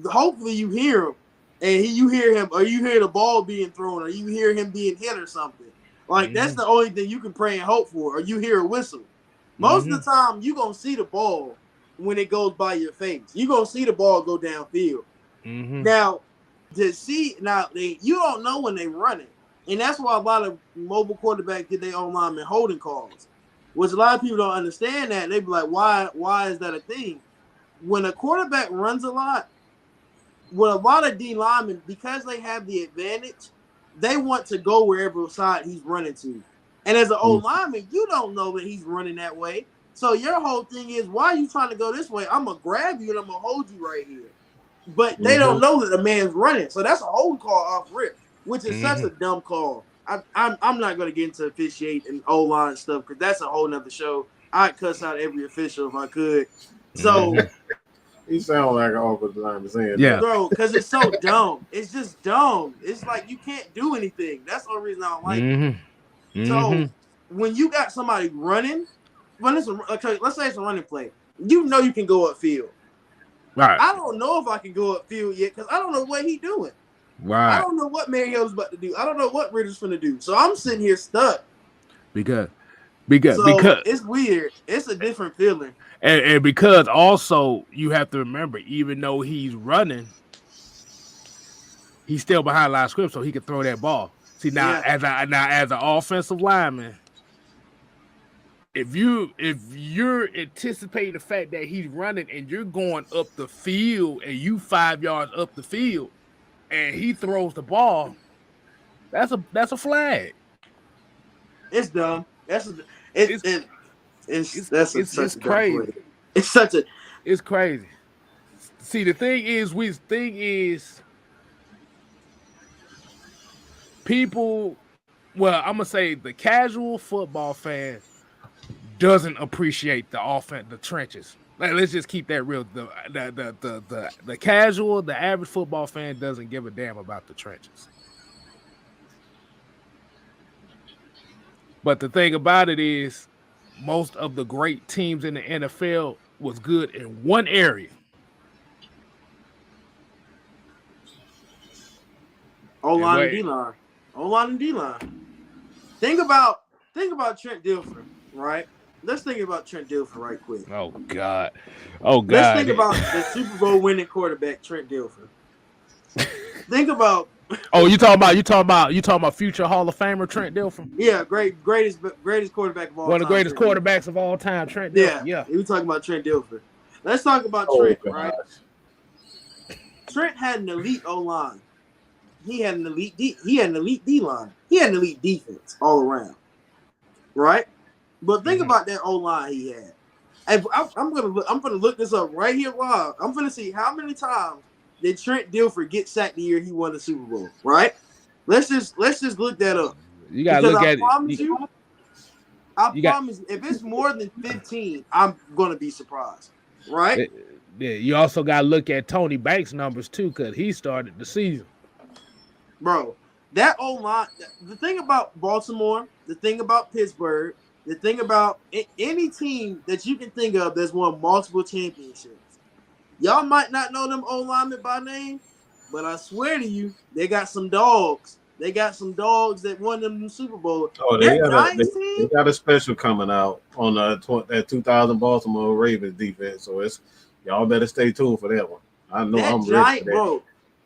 hopefully you hear him, and you hear him, or you hear the ball being thrown, or you hear him being hit or something. Like, that's the only thing you can pray and hope for, or you hear a whistle. Most of the time, you gonna see the ball when it goes by your face. You gonna see the ball go downfield. Now, you don't know when they run it. And that's why a lot of mobile quarterbacks get their own lineman holding calls, which a lot of people don't understand that. They be like, why is that a thing? When a quarterback runs a lot, with a lot of D linemen, because they have the advantage, they want to go wherever side he's running to. And as an old lineman, you don't know that he's running that way. So your whole thing is, why are you trying to go this way? I'm going to grab you and I'm going to hold you right here. But they don't know that the man's running. So that's a hold call off rip, which is such a dumb call. I'm not going to get into officiate and O-line stuff because that's a whole nother show. I'd cuss out every official if I could. So you sound like an offensive lineman saying that. Bro, because it's so dumb. It's just dumb. It's like you can't do anything. That's the only reason I don't like it. So when you got somebody running, let's say it's a running play. You know you can go upfield. Right. I don't know if I can go upfield yet because I don't know what he's doing. Right. I don't know what Mariota's about to do. I don't know what Ritter's going to do. So I'm sitting here stuck. Because because it's weird. It's a different feeling. and because also you have to remember, even though he's running, he's still behind line of scrimmage, so he can throw that ball. See now, as an offensive lineman, if you're anticipating the fact that he's running and you're going up the field and you 5 yards up the field and he throws the ball, that's a flag. It's dumb. It's crazy. It's crazy. See, the thing is, people. Well, I'm gonna say the casual football fan doesn't appreciate the offense, the trenches. Like, let's just keep that real. The casual, the average football fan doesn't give a damn about the trenches. But the thing about it is, most of the great teams in the NFL was good in one area. O-line and D-line. O-line and D-line. Think about Trent Dilfer, right? Let's think about Trent Dilfer right quick. Oh God. Let's think about the Super Bowl winning quarterback, Trent Dilfer. Think about. Oh, you talking about future Hall of Famer Trent Dilfer? Yeah, greatest quarterback of all time. One of the greatest quarterbacks of all time, Trent Dilfer. Yeah. We talking about Trent Dilfer. Let's talk about Trent, right? Trent had an elite O-line. He had an elite D-line. He had an elite defense all around. Right? But think about that O-line he had. And I'm gonna look this up right here live. I'm gonna see how many times did Trent Dilfer get sacked the year he won the Super Bowl, right? Let's just look that up. You gotta look at it. I promise if it's more than 15, I'm gonna be surprised. Right? Yeah, you also gotta look at Tony Banks' numbers too, because he started the season. Bro, that O-line, the thing about Baltimore, the thing about Pittsburgh, the thing about any team that you can think of that's won multiple championships. Y'all might not know them O-linemen by name, but I swear to you, they got some dogs. They got some dogs that won them the Super Bowl. Oh, they got a special coming out on that 2000 Baltimore Ravens defense. So y'all better stay tuned for that one. I know I'm ready for that. Bro,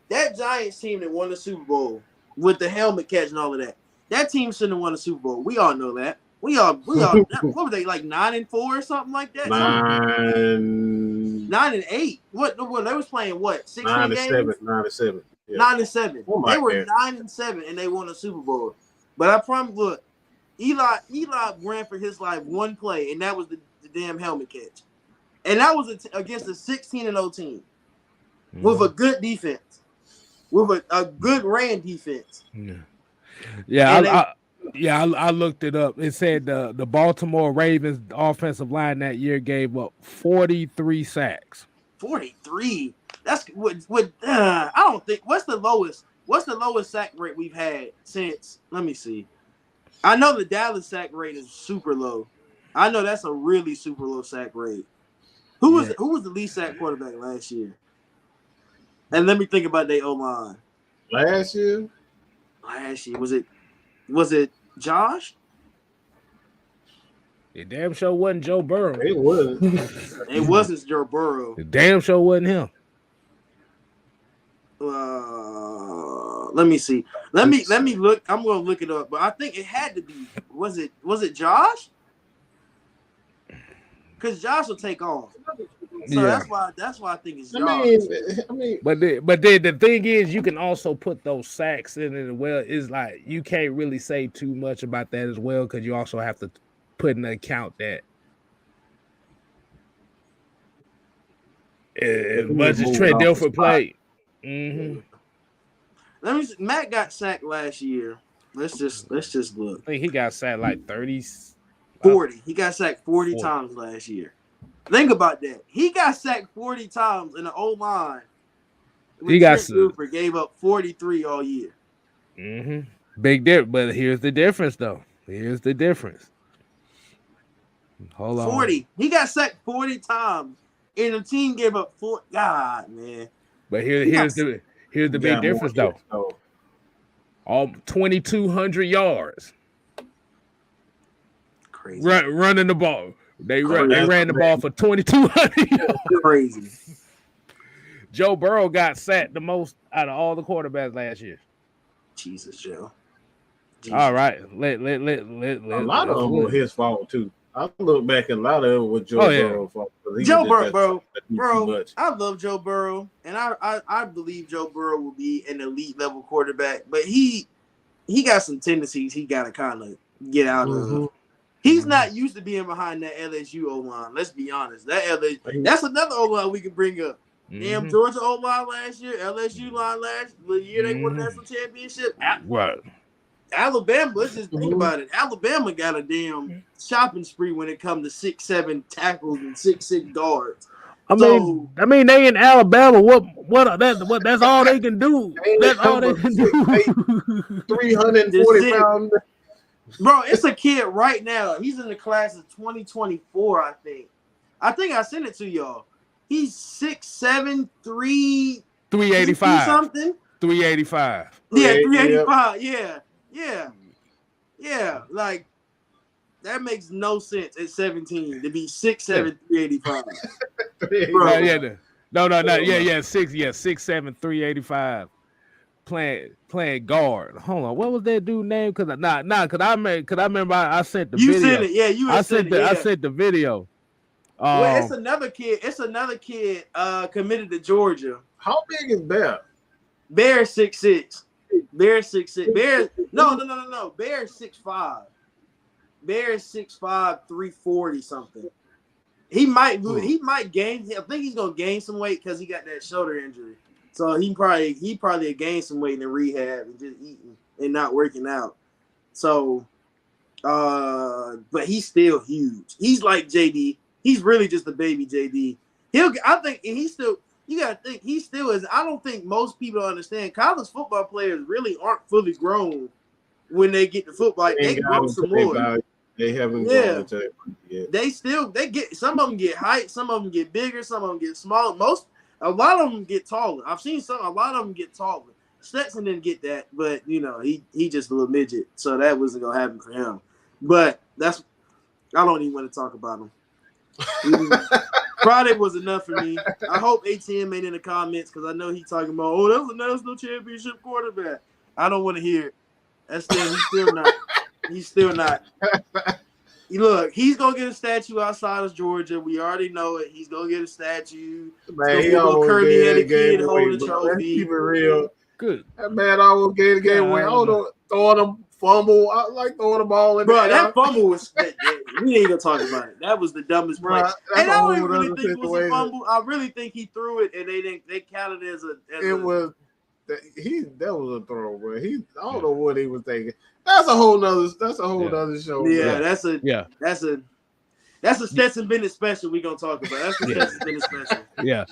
that Giants team that won the Super Bowl with the helmet catch and all of that, that team shouldn't have won the Super Bowl. We all know that. We all. What were they, like 9-4 or something like that? 9-8. What they was playing? What 16 games? 9-7. Yeah. 9-7. Oh, they were 9-7 and they won the Super Bowl. But I promise, look, Eli ran for his life one play, and that was the damn helmet catch, and that was against a 16-0 team with a good defense, with a good ran defense. I looked it up. It said the Baltimore Ravens offensive line that year gave up 43 sacks. 43. That's what I don't think. What's the lowest sack rate we've had since? Let me see. I know the Dallas sack rate is super low. I know that's a really super low sack rate. Who was the least sack quarterback last year? And let me think about their O-line. Last year was it Josh? It damn sure wasn't Joe Burrow. It wasn't. It wasn't Joe Burrow. It damn sure wasn't him. Let me see. Let me look. I'm gonna look it up, but I think it had to be. Was it Josh? Because Josh will take off. So that's why I think it's Josh. I mean, but the thing is, you can also put those sacks in it as well. It's like you can't really say too much about that as well, because you also have to put into account that as much as Trent Dilfer played. Mm-hmm. Let me see. Matt got sacked last year. Let's just look. I think he got sacked like 40. He got sacked 40 times last year. Think about that. He got sacked 40 times in the O-line. Dilfer gave up 43 all year. Mm-hmm. Big difference. But here's the difference, though. Here's the difference. Hold on. 40. He got sacked 40 times, and the team gave up 4. God, man. But here's the big difference, though. All 2,200 yards. crazy. Running the ball. They ran the ball for 2,200. Crazy. Joe Burrow got sacked the most out of all the quarterbacks last year. Jesus, Joe. All right, let a lot of them were his fault too. I look back and a lot of it was Joe Burrow's fault. Joe Burrow, bro, I love Joe Burrow, and I believe Joe Burrow will be an elite level quarterback, but he got some tendencies he got to kind of get out of. He's not used to being behind that LSU O-line. Let's be honest. That's another O-line we can bring up. Damn, Georgia O-line last year, LSU line the year they won the national championship. Right. Alabama, let's just think about it. Alabama got a damn shopping spree when it comes to 6'7" tackles and 6'6" guards. I mean, they in Alabama. What? That's all they can do. That's all they can do. 340 pounds. Bro, it's a kid right now. He's in the class of 2024, I think. I sent it to y'all. He's 6'7", 385 something. 385. Yeah, 385. Yeah. Like that makes no sense at 17 to be 6'7", 385. Bro. No. Yeah. 6'7", 385. Playing guard. Hold on, what was that dude name? Cause I remember I sent the video. Sent it, yeah. I sent the video. Well, it's another kid. Committed to Georgia. How big is Bear? Bear 6'6". Bear 6'6". Bear no. Bear 6'5". Bear 6'5", 340 something. He might gain. I think he's gonna gain some weight because he got that shoulder injury. So he probably gained some weight in rehab and just eating and not working out. So, but he's still huge. He's like JD. He's really just a baby JD. You gotta think he still is. I don't think most people understand college football players really aren't fully grown when they get to football. Like, they grow some more. They haven't grown yet. They get some of them get height, some of them get bigger, some of them get smaller. A lot of them get taller. I've seen a lot of them get taller. Stetson didn't get that, but he just a little midget, so that wasn't gonna happen for him. But I don't even want to talk about him. Friday was enough for me. I hope ATM ain't in the comments because I know he's talking about, that was a national championship quarterback. I don't want to hear it. He's still not. He's still not. Look, he's gonna get a statue outside of Georgia. We already know it. He's gonna get a statue. Man, he almost curly-headed kid holding the trophy. Keep it real. Good. That man almost gave the game away. I don't know, throwing a fumble. I like throwing the ball in. Bro, that fumble was. We ain't gonna talk about it. That was the dumbest play. And I don't even really think it was a fumble. I really think he threw it, and they counted it as a. That was a throw, bro. I don't know what he was thinking. That's a whole nother show. Yeah, that's a Stetson Bennett special we gonna talk about. That's the Stetson Bennett special. Yeah.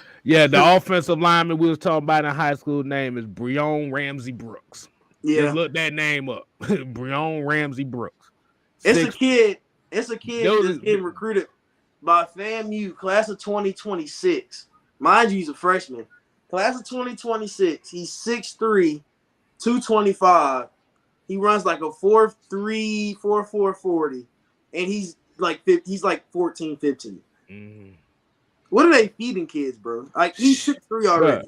The offensive lineman we was talking about in high school name is Breon Ramsey Brooks. Yeah, just look that name up. Breon Ramsey Brooks. It's a kid that's getting recruited by FAMU, class of 2026. Mind you, he's a freshman. Class of 2026. He's 6'3", 225. He runs like a 4.3, 4.4 40, and he's like 14, 15. Mm-hmm. What are they feeding kids, bro? Like, he's 6'3" already.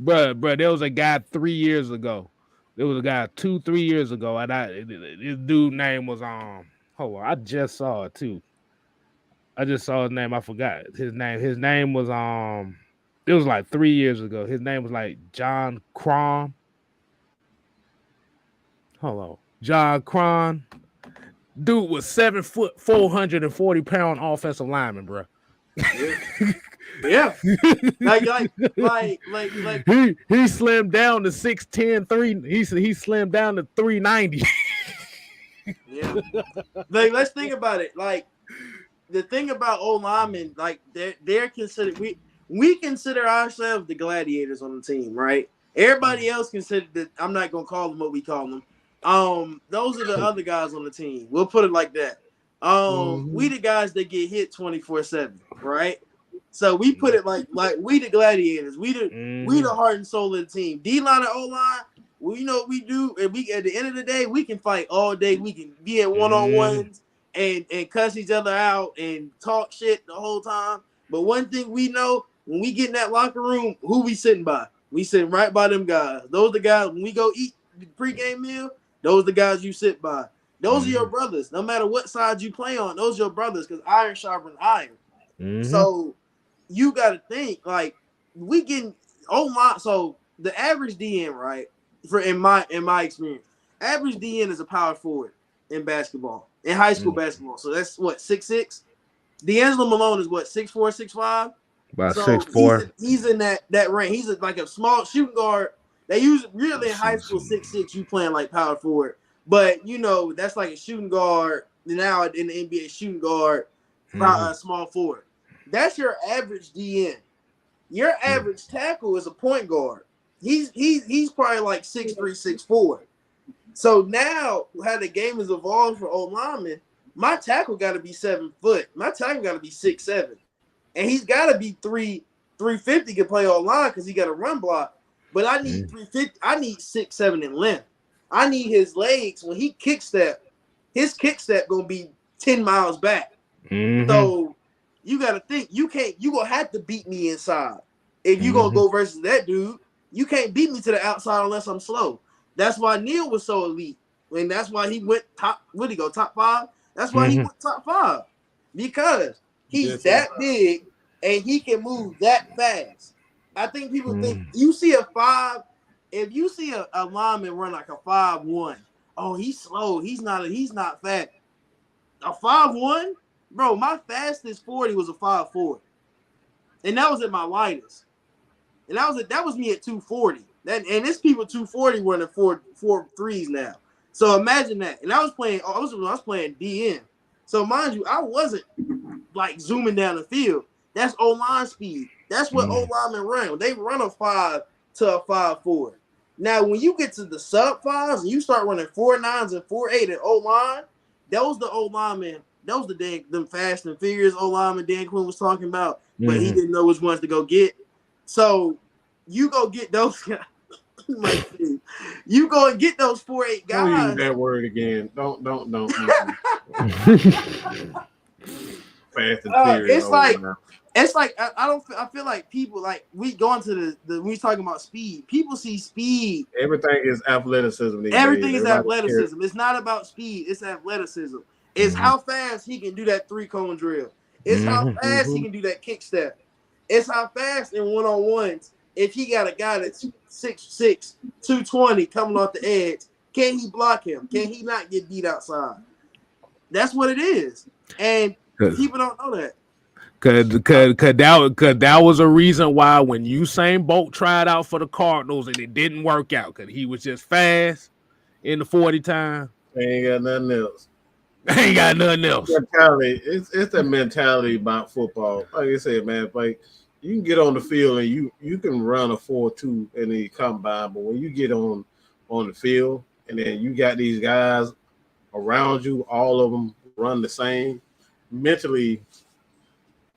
Bruh, there was a guy 3 years ago. There was a guy 2-3 years ago, and his dude name was hold on, I just saw it too. I just saw his name. I forgot his name. His name was it was like 3 years ago. His name was like John Cron. Hold on. John Cron. Dude was 7 foot, 440 pound offensive lineman, bro. Yeah. like he slimmed down to 6'10", 3. He slimmed down to 390. Yeah. Like, let's think about it. Like, the thing about old linemen, like they're considered, we consider ourselves the gladiators on the team, right? Everybody else considered that. I'm not gonna call them what we call them. Those are the other guys on the team. We'll put it like that. We the guys that get hit 24/7, right? So we put it like we the gladiators. We the heart and soul of the team. D-line and O-line, well, you know what we do? And we at the end of the day, we can fight all day. We can be at one-on-ones. and cuss each other out and talk shit the whole time. But one thing we know, when we get in that locker room, who we sitting by? We sitting right by them guys. Those are the guys, when we go eat the pregame meal, those are the guys you sit by. Those are your brothers. No matter what side you play on, those are your brothers, because iron sharpens iron. So you got to think, like, we getting O-line. So the average DN, right, in my experience, average DN is a power forward in basketball, in high school basketball. So that's what, 6'6"? D'Angelo Malone is what, 6'4", 6'5"? About So 6'4". he's in that range. He's like a small shooting guard. They use really in high school 6'6", you playing like power forward. But you know, that's like a shooting guard now in the NBA, shooting guard, small forward. That's your average DN. Your average tackle is a point guard. He's probably like 6'3", 6'4". So now how the game has evolved for old linemen, my tackle got to be 7 foot. My tackle got to be 6'7". And he's got to be 350 can play online because he got a run block. But I need 350. I need 6'7" in length. I need his legs when he kick step. His kick step gonna be 10 miles back. So you got to think you gonna have to beat me inside. If you gonna go versus that dude, you can't beat me to the outside unless I'm slow. That's why Neil was so elite, and that's why he went top. Would he go top 5? That's why he went top 5, because he's that big and he can move that fast. I think people think you see a 5. If you see a lineman run like a 5'1", oh, he's slow. He's not fast. A 5'1", bro. My fastest 40 was a 5'4", and that was at my lightest. And that was me at 240. And this people 240 running 4.3s now. So imagine that. And I was playing DN. So mind you, I wasn't like zooming down the field. That's O-line speed. That's what O-linemen run. They run a 5 to a 5'4". Now, when you get to the sub 5s and you start running 4.9s and 4.8 in O-line, those the O-linemen, those the them fast and furious O-linemen Dan Quinn was talking about, but he didn't know which ones to go get. So you go get those guys. You go and get those 4.8 guys. Don't use that word again. Don't. Fast and furious. It's like I feel like people, like, we going to the we talking about speed. People see speed. Everything is athleticism. Everything is athleticism. Cares. It's not about speed. It's athleticism. It's how fast he can do that 3-cone drill. It's how fast he can do that kick step. It's how fast in one-on-ones, if he got a guy that's 6'6", 220 coming off the edge, can he block him? Can he not get beat outside? That's what it is. And people don't know that. Cause that was a reason why when Usain Bolt tried out for the Cardinals and it didn't work out, because he was just fast in the 40 time. Ain't got nothing else. Ain't got nothing else. Mentality. It's the mentality about football. Like I said, man, like, you can get on the field and you can run a 4.2 in the combine, but when you get on the field and then you got these guys around you, all of them run the same, mentally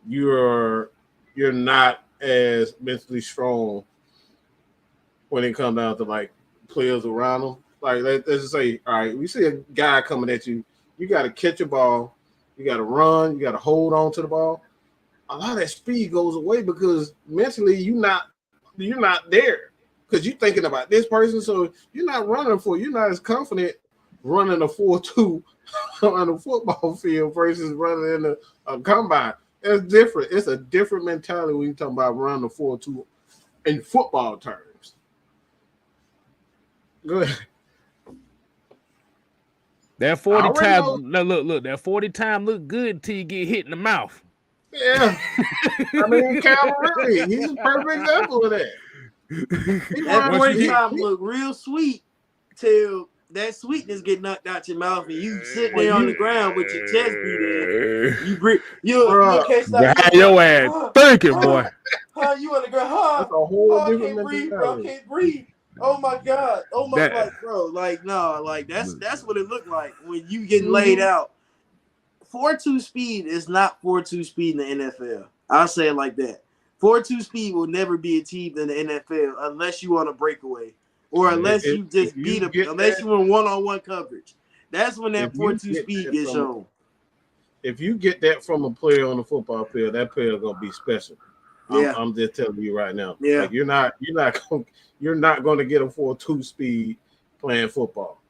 you're not as mentally strong when it comes down to like players around them. Like, let's just say, all right, we see a guy coming at you, you got to catch a ball, you got to run, you got to hold on to the ball. A lot of that speed goes away because mentally you're not there because you're thinking about this person, so you're not you're not as confident running a 4.2 on a football field versus running in a combine. It's different. It's a different mentality when you're talking about running a 4.2 in football terms. Go ahead. That 40 time, look, that 40 time look good until you get hit in the mouth. Yeah. I mean, Calvin Ridley, he's a perfect example of that. That 40 time look real sweet till that sweetness get knocked out your mouth and you sit there on the ground with your chest beat in. You breathe. You can't stop. Your ass thinking, boy. You on the ground. That's a whole different I can't breathe, bro. I can't breathe. Oh my God. Oh my God, bro. Like, no, like that's what it looked like when you getting laid out. 4.2 speed is not 4.2 speed in the NFL. I'll say it like that. 4.2 speed will never be achieved in the NFL unless you on a breakaway or unless you just unless you in one-on-one coverage. That's when that 4.2 speed gets shown. if you get that from a player on the football field, that player is gonna be special. Yeah. I'm just telling you right now. Yeah. Like you're not going to get him for a 2-speed playing football.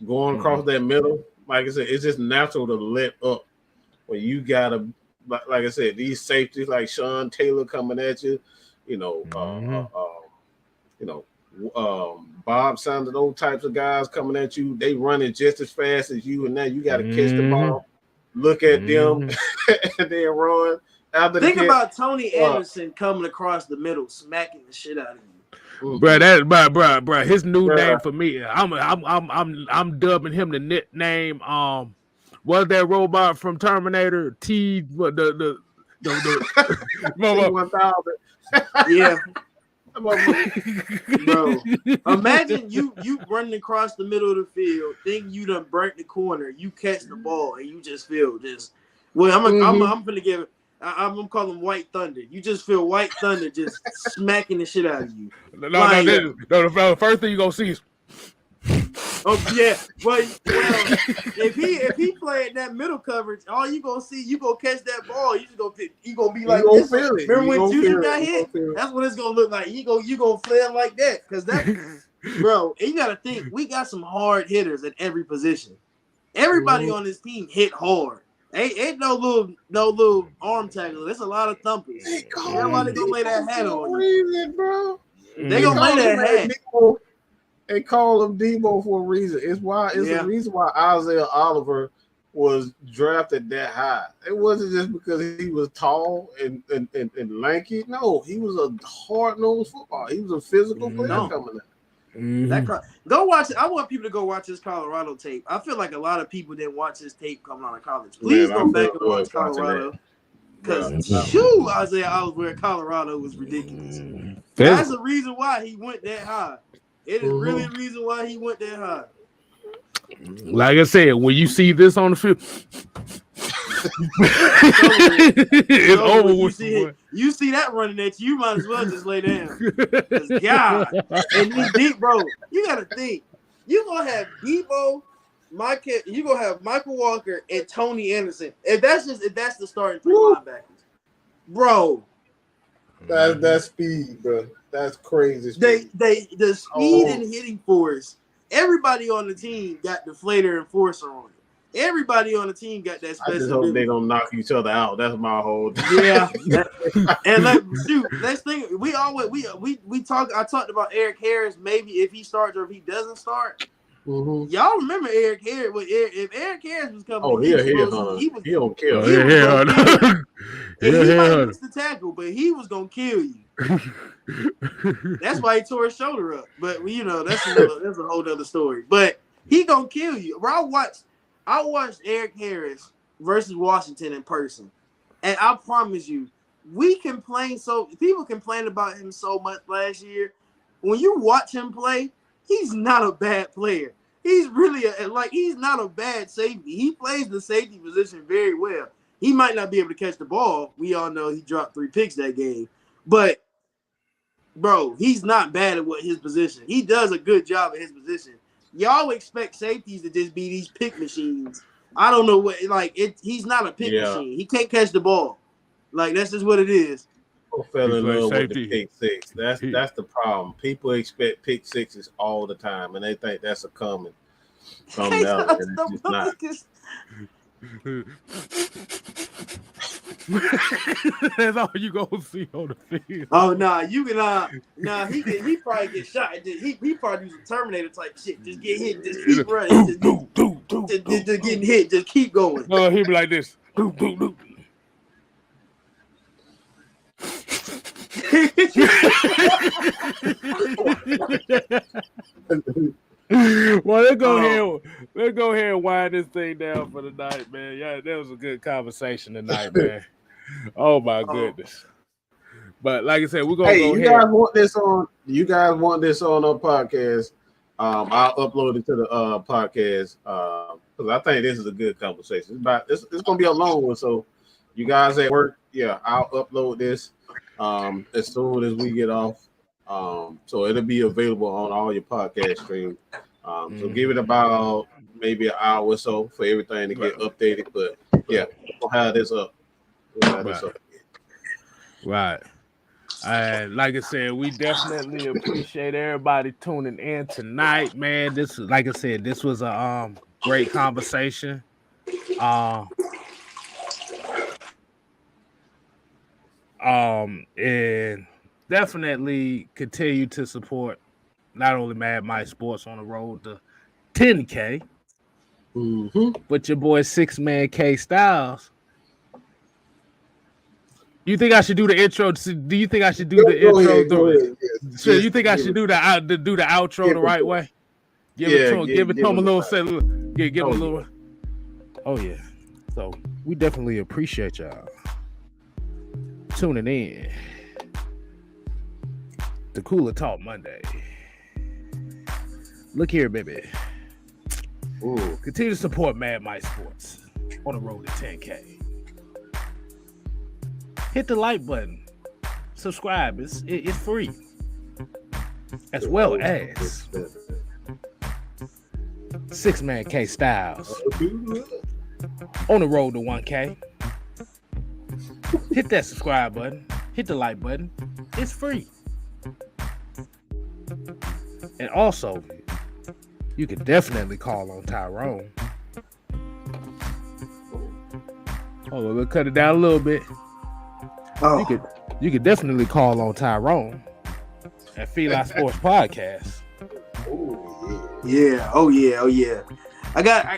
Going across that middle, like I said, it's just natural to let up. When you gotta, like I said, these safeties like Sean Taylor coming at you, Bob Sanders, those types of guys coming at you, they running just as fast as you, and now you got to catch the ball, look at them, and then run. Think about Tony Anderson coming across the middle, smacking the shit out of you. Bro, his new name for me. I'm dubbing him the nickname. What's that robot from Terminator? The T-1000. Yeah. Bro, imagine you running across the middle of the field, think you done burnt the corner, you catch the ball, and you just feel this. Well, I'm gonna give it. I'm gonna call him White Thunder. You just feel White Thunder just smacking the shit out of you. The first thing you gonna see is. Oh yeah, well, if he played that middle coverage, all you gonna see, you gonna catch that ball, you gonna be like, this. Remember when Juju got hit? That's what it's gonna look like. You gonna flail like that, cause that, bro. And you gotta think, we got some hard hitters at every position. Everybody on this team hit hard. Ain't no little arm tackle. There's a lot of thumpers. Everybody gonna lay that hat on you, bro. They gonna lay that hat. They call him Debo for a reason. It's the reason why Isaiah Oliver was drafted that high. It wasn't just because he was tall and lanky. No, he was a hard-nosed football. He was a physical player coming in. Go watch it. I want people to go watch this Colorado tape. I feel like a lot of people didn't watch his tape coming out of college. Please go back and watch Colorado. Because Isaiah Oliver in Colorado was ridiculous. That's the reason why he went that high. It is really the reason why he went that high. Like I said, when you see this on the field, it's over with. You see that running at you, might as well just lay down. God, and he's deep, bro. You gotta think. You're gonna have Debo, you're gonna have Michael Walker and Tony Anderson. If that's the starting three linebackers, bro. That's speed, bro. That's crazy speed. The speed and hitting force. Everybody on the team got deflator and forcer on it. Everybody on the team got that special. I just hope they don't knock each other out. That's my whole. Yeah. And let's think. We talk. I talked about Eric Harris. Maybe if he starts or if he doesn't start. Mm-hmm. Y'all remember Eric Harris? If Eric Harris was coming, he don't care. He might miss the tackle, but he was gonna kill you. That's why he tore his shoulder up. But that's a whole other story. But he gonna kill you. I watched Eric Harris versus Washington in person, and I promise you, people complained about him so much last year. When you watch him play, he's not a bad player. He's really he's not a bad safety. He plays the safety position very well. He might not be able to catch the ball. We all know he dropped 3 picks that game. But, bro, he's not bad at his position. He does a good job at his position. Y'all expect safeties to just be these pick machines. I don't know what he's not a pick machine. He can't catch the ball. That's just what it is. People fell in love with the pick six. That's the problem. People expect pick sixes all the time, and they think that's a common something else, and it's just not. That's all you gonna see on the field. Oh he probably get shot. He probably do some Terminator type shit. Just get hit, just keep running, just getting hit, just keep going. No, he be like this. Well, let's go ahead and wind this thing down for the night, man. Yeah, that was a good conversation tonight, man. Oh my goodness. But like I said, we're gonna go ahead. You guys want this on our podcast? I'll upload it to the podcast because I think this is a good conversation. It's gonna be a long one, so you guys at work, I'll upload this as soon as we get off. So it'll be available on all your podcast streams. So give it about maybe an hour or so for everything to get updated. But Yeah, we'll have this up. Right. And like I said, we definitely appreciate everybody tuning in tonight, man. This, like I said, this was a great conversation. And definitely continue to support not only Mad Mike Sports on the road to 10K, but your boy 6-Man K Styles. You think I should do the intro? Do you think I should do the intro? Go ahead. So you think I should do the outro the right way? Give it to him a little. Give him a little. Oh yeah. So we definitely appreciate y'all tuning in to Cooler Talk Monday. Look here, baby. Ooh. Continue to support Mad Mike Sports on the road to 10K. Hit the like button. Subscribe. It's free. As well as 6-Man K Styles on the road to 1K. Hit that subscribe button. Hit the like button. It's free. And also, you can definitely call on Tyrone. Oh, we'll cut it down a little bit. Oh, You could definitely call on Tyrone at Feline Sports Podcast. yeah. Oh yeah.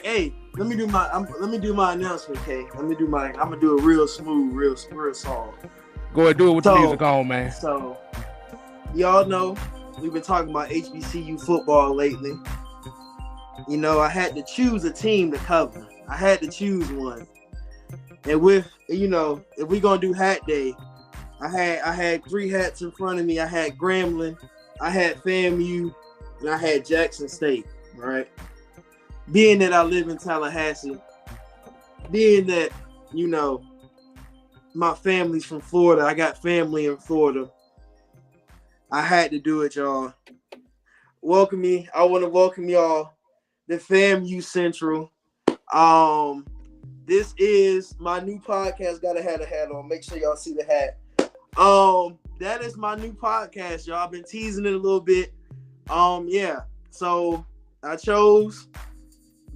Hey, let me do my announcement, okay? I'm gonna do it real smooth, real soft. Go ahead, do it with the music on, man. So, y'all know we've been talking about HBCU football lately. You know, I had to choose a team to cover. I had to choose one. And with, you know, if we're gonna do hat day, I had 3 hats in front of me. I had Grambling, I had FAMU, and I had Jackson State, right? Being that I live in Tallahassee, being that, you know, my family's from Florida, I got family in Florida, I had to do it, y'all. I want to welcome y'all to FAMU Central. This is my new podcast. Gotta have a hat on. Make sure y'all see the hat. That is my new podcast, y'all. I've been teasing it a little bit. Yeah. So I chose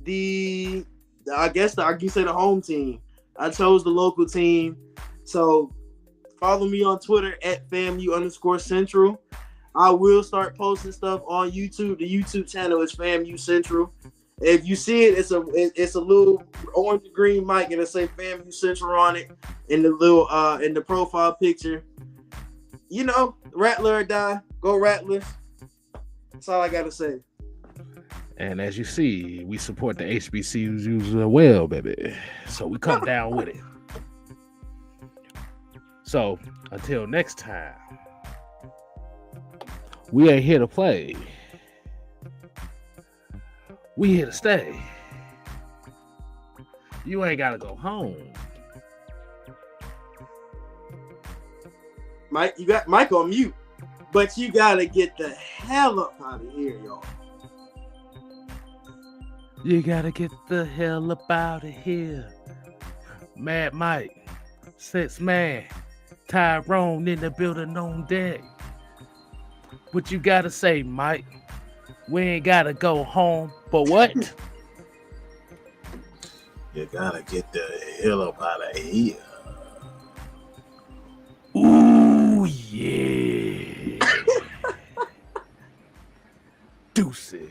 the home team. I chose the local team. So follow me on Twitter at FAMU_Central. I will start posting stuff on YouTube. The YouTube channel is FAMU Central. If you see it, it's a little orange and green mic, and it say FAMU Central on it in the little in the profile picture. You know, Rattler or die. Go Rattlers. That's all I gotta say. And as you see, we support the HBCUs as well, baby. So we come down with it. So until next time, we ain't here to play. We here to stay. You ain't gotta go home. Mike, you got Mike on mute, but you gotta get the hell up out of here, y'all. You gotta get the hell up out of here. Mad Mike, 6-Man, Tyrone in the building on deck. What you gotta say, Mike? We ain't gotta go home, but what? You gotta get the hell up out of here. Ooh, yeah. Deuces.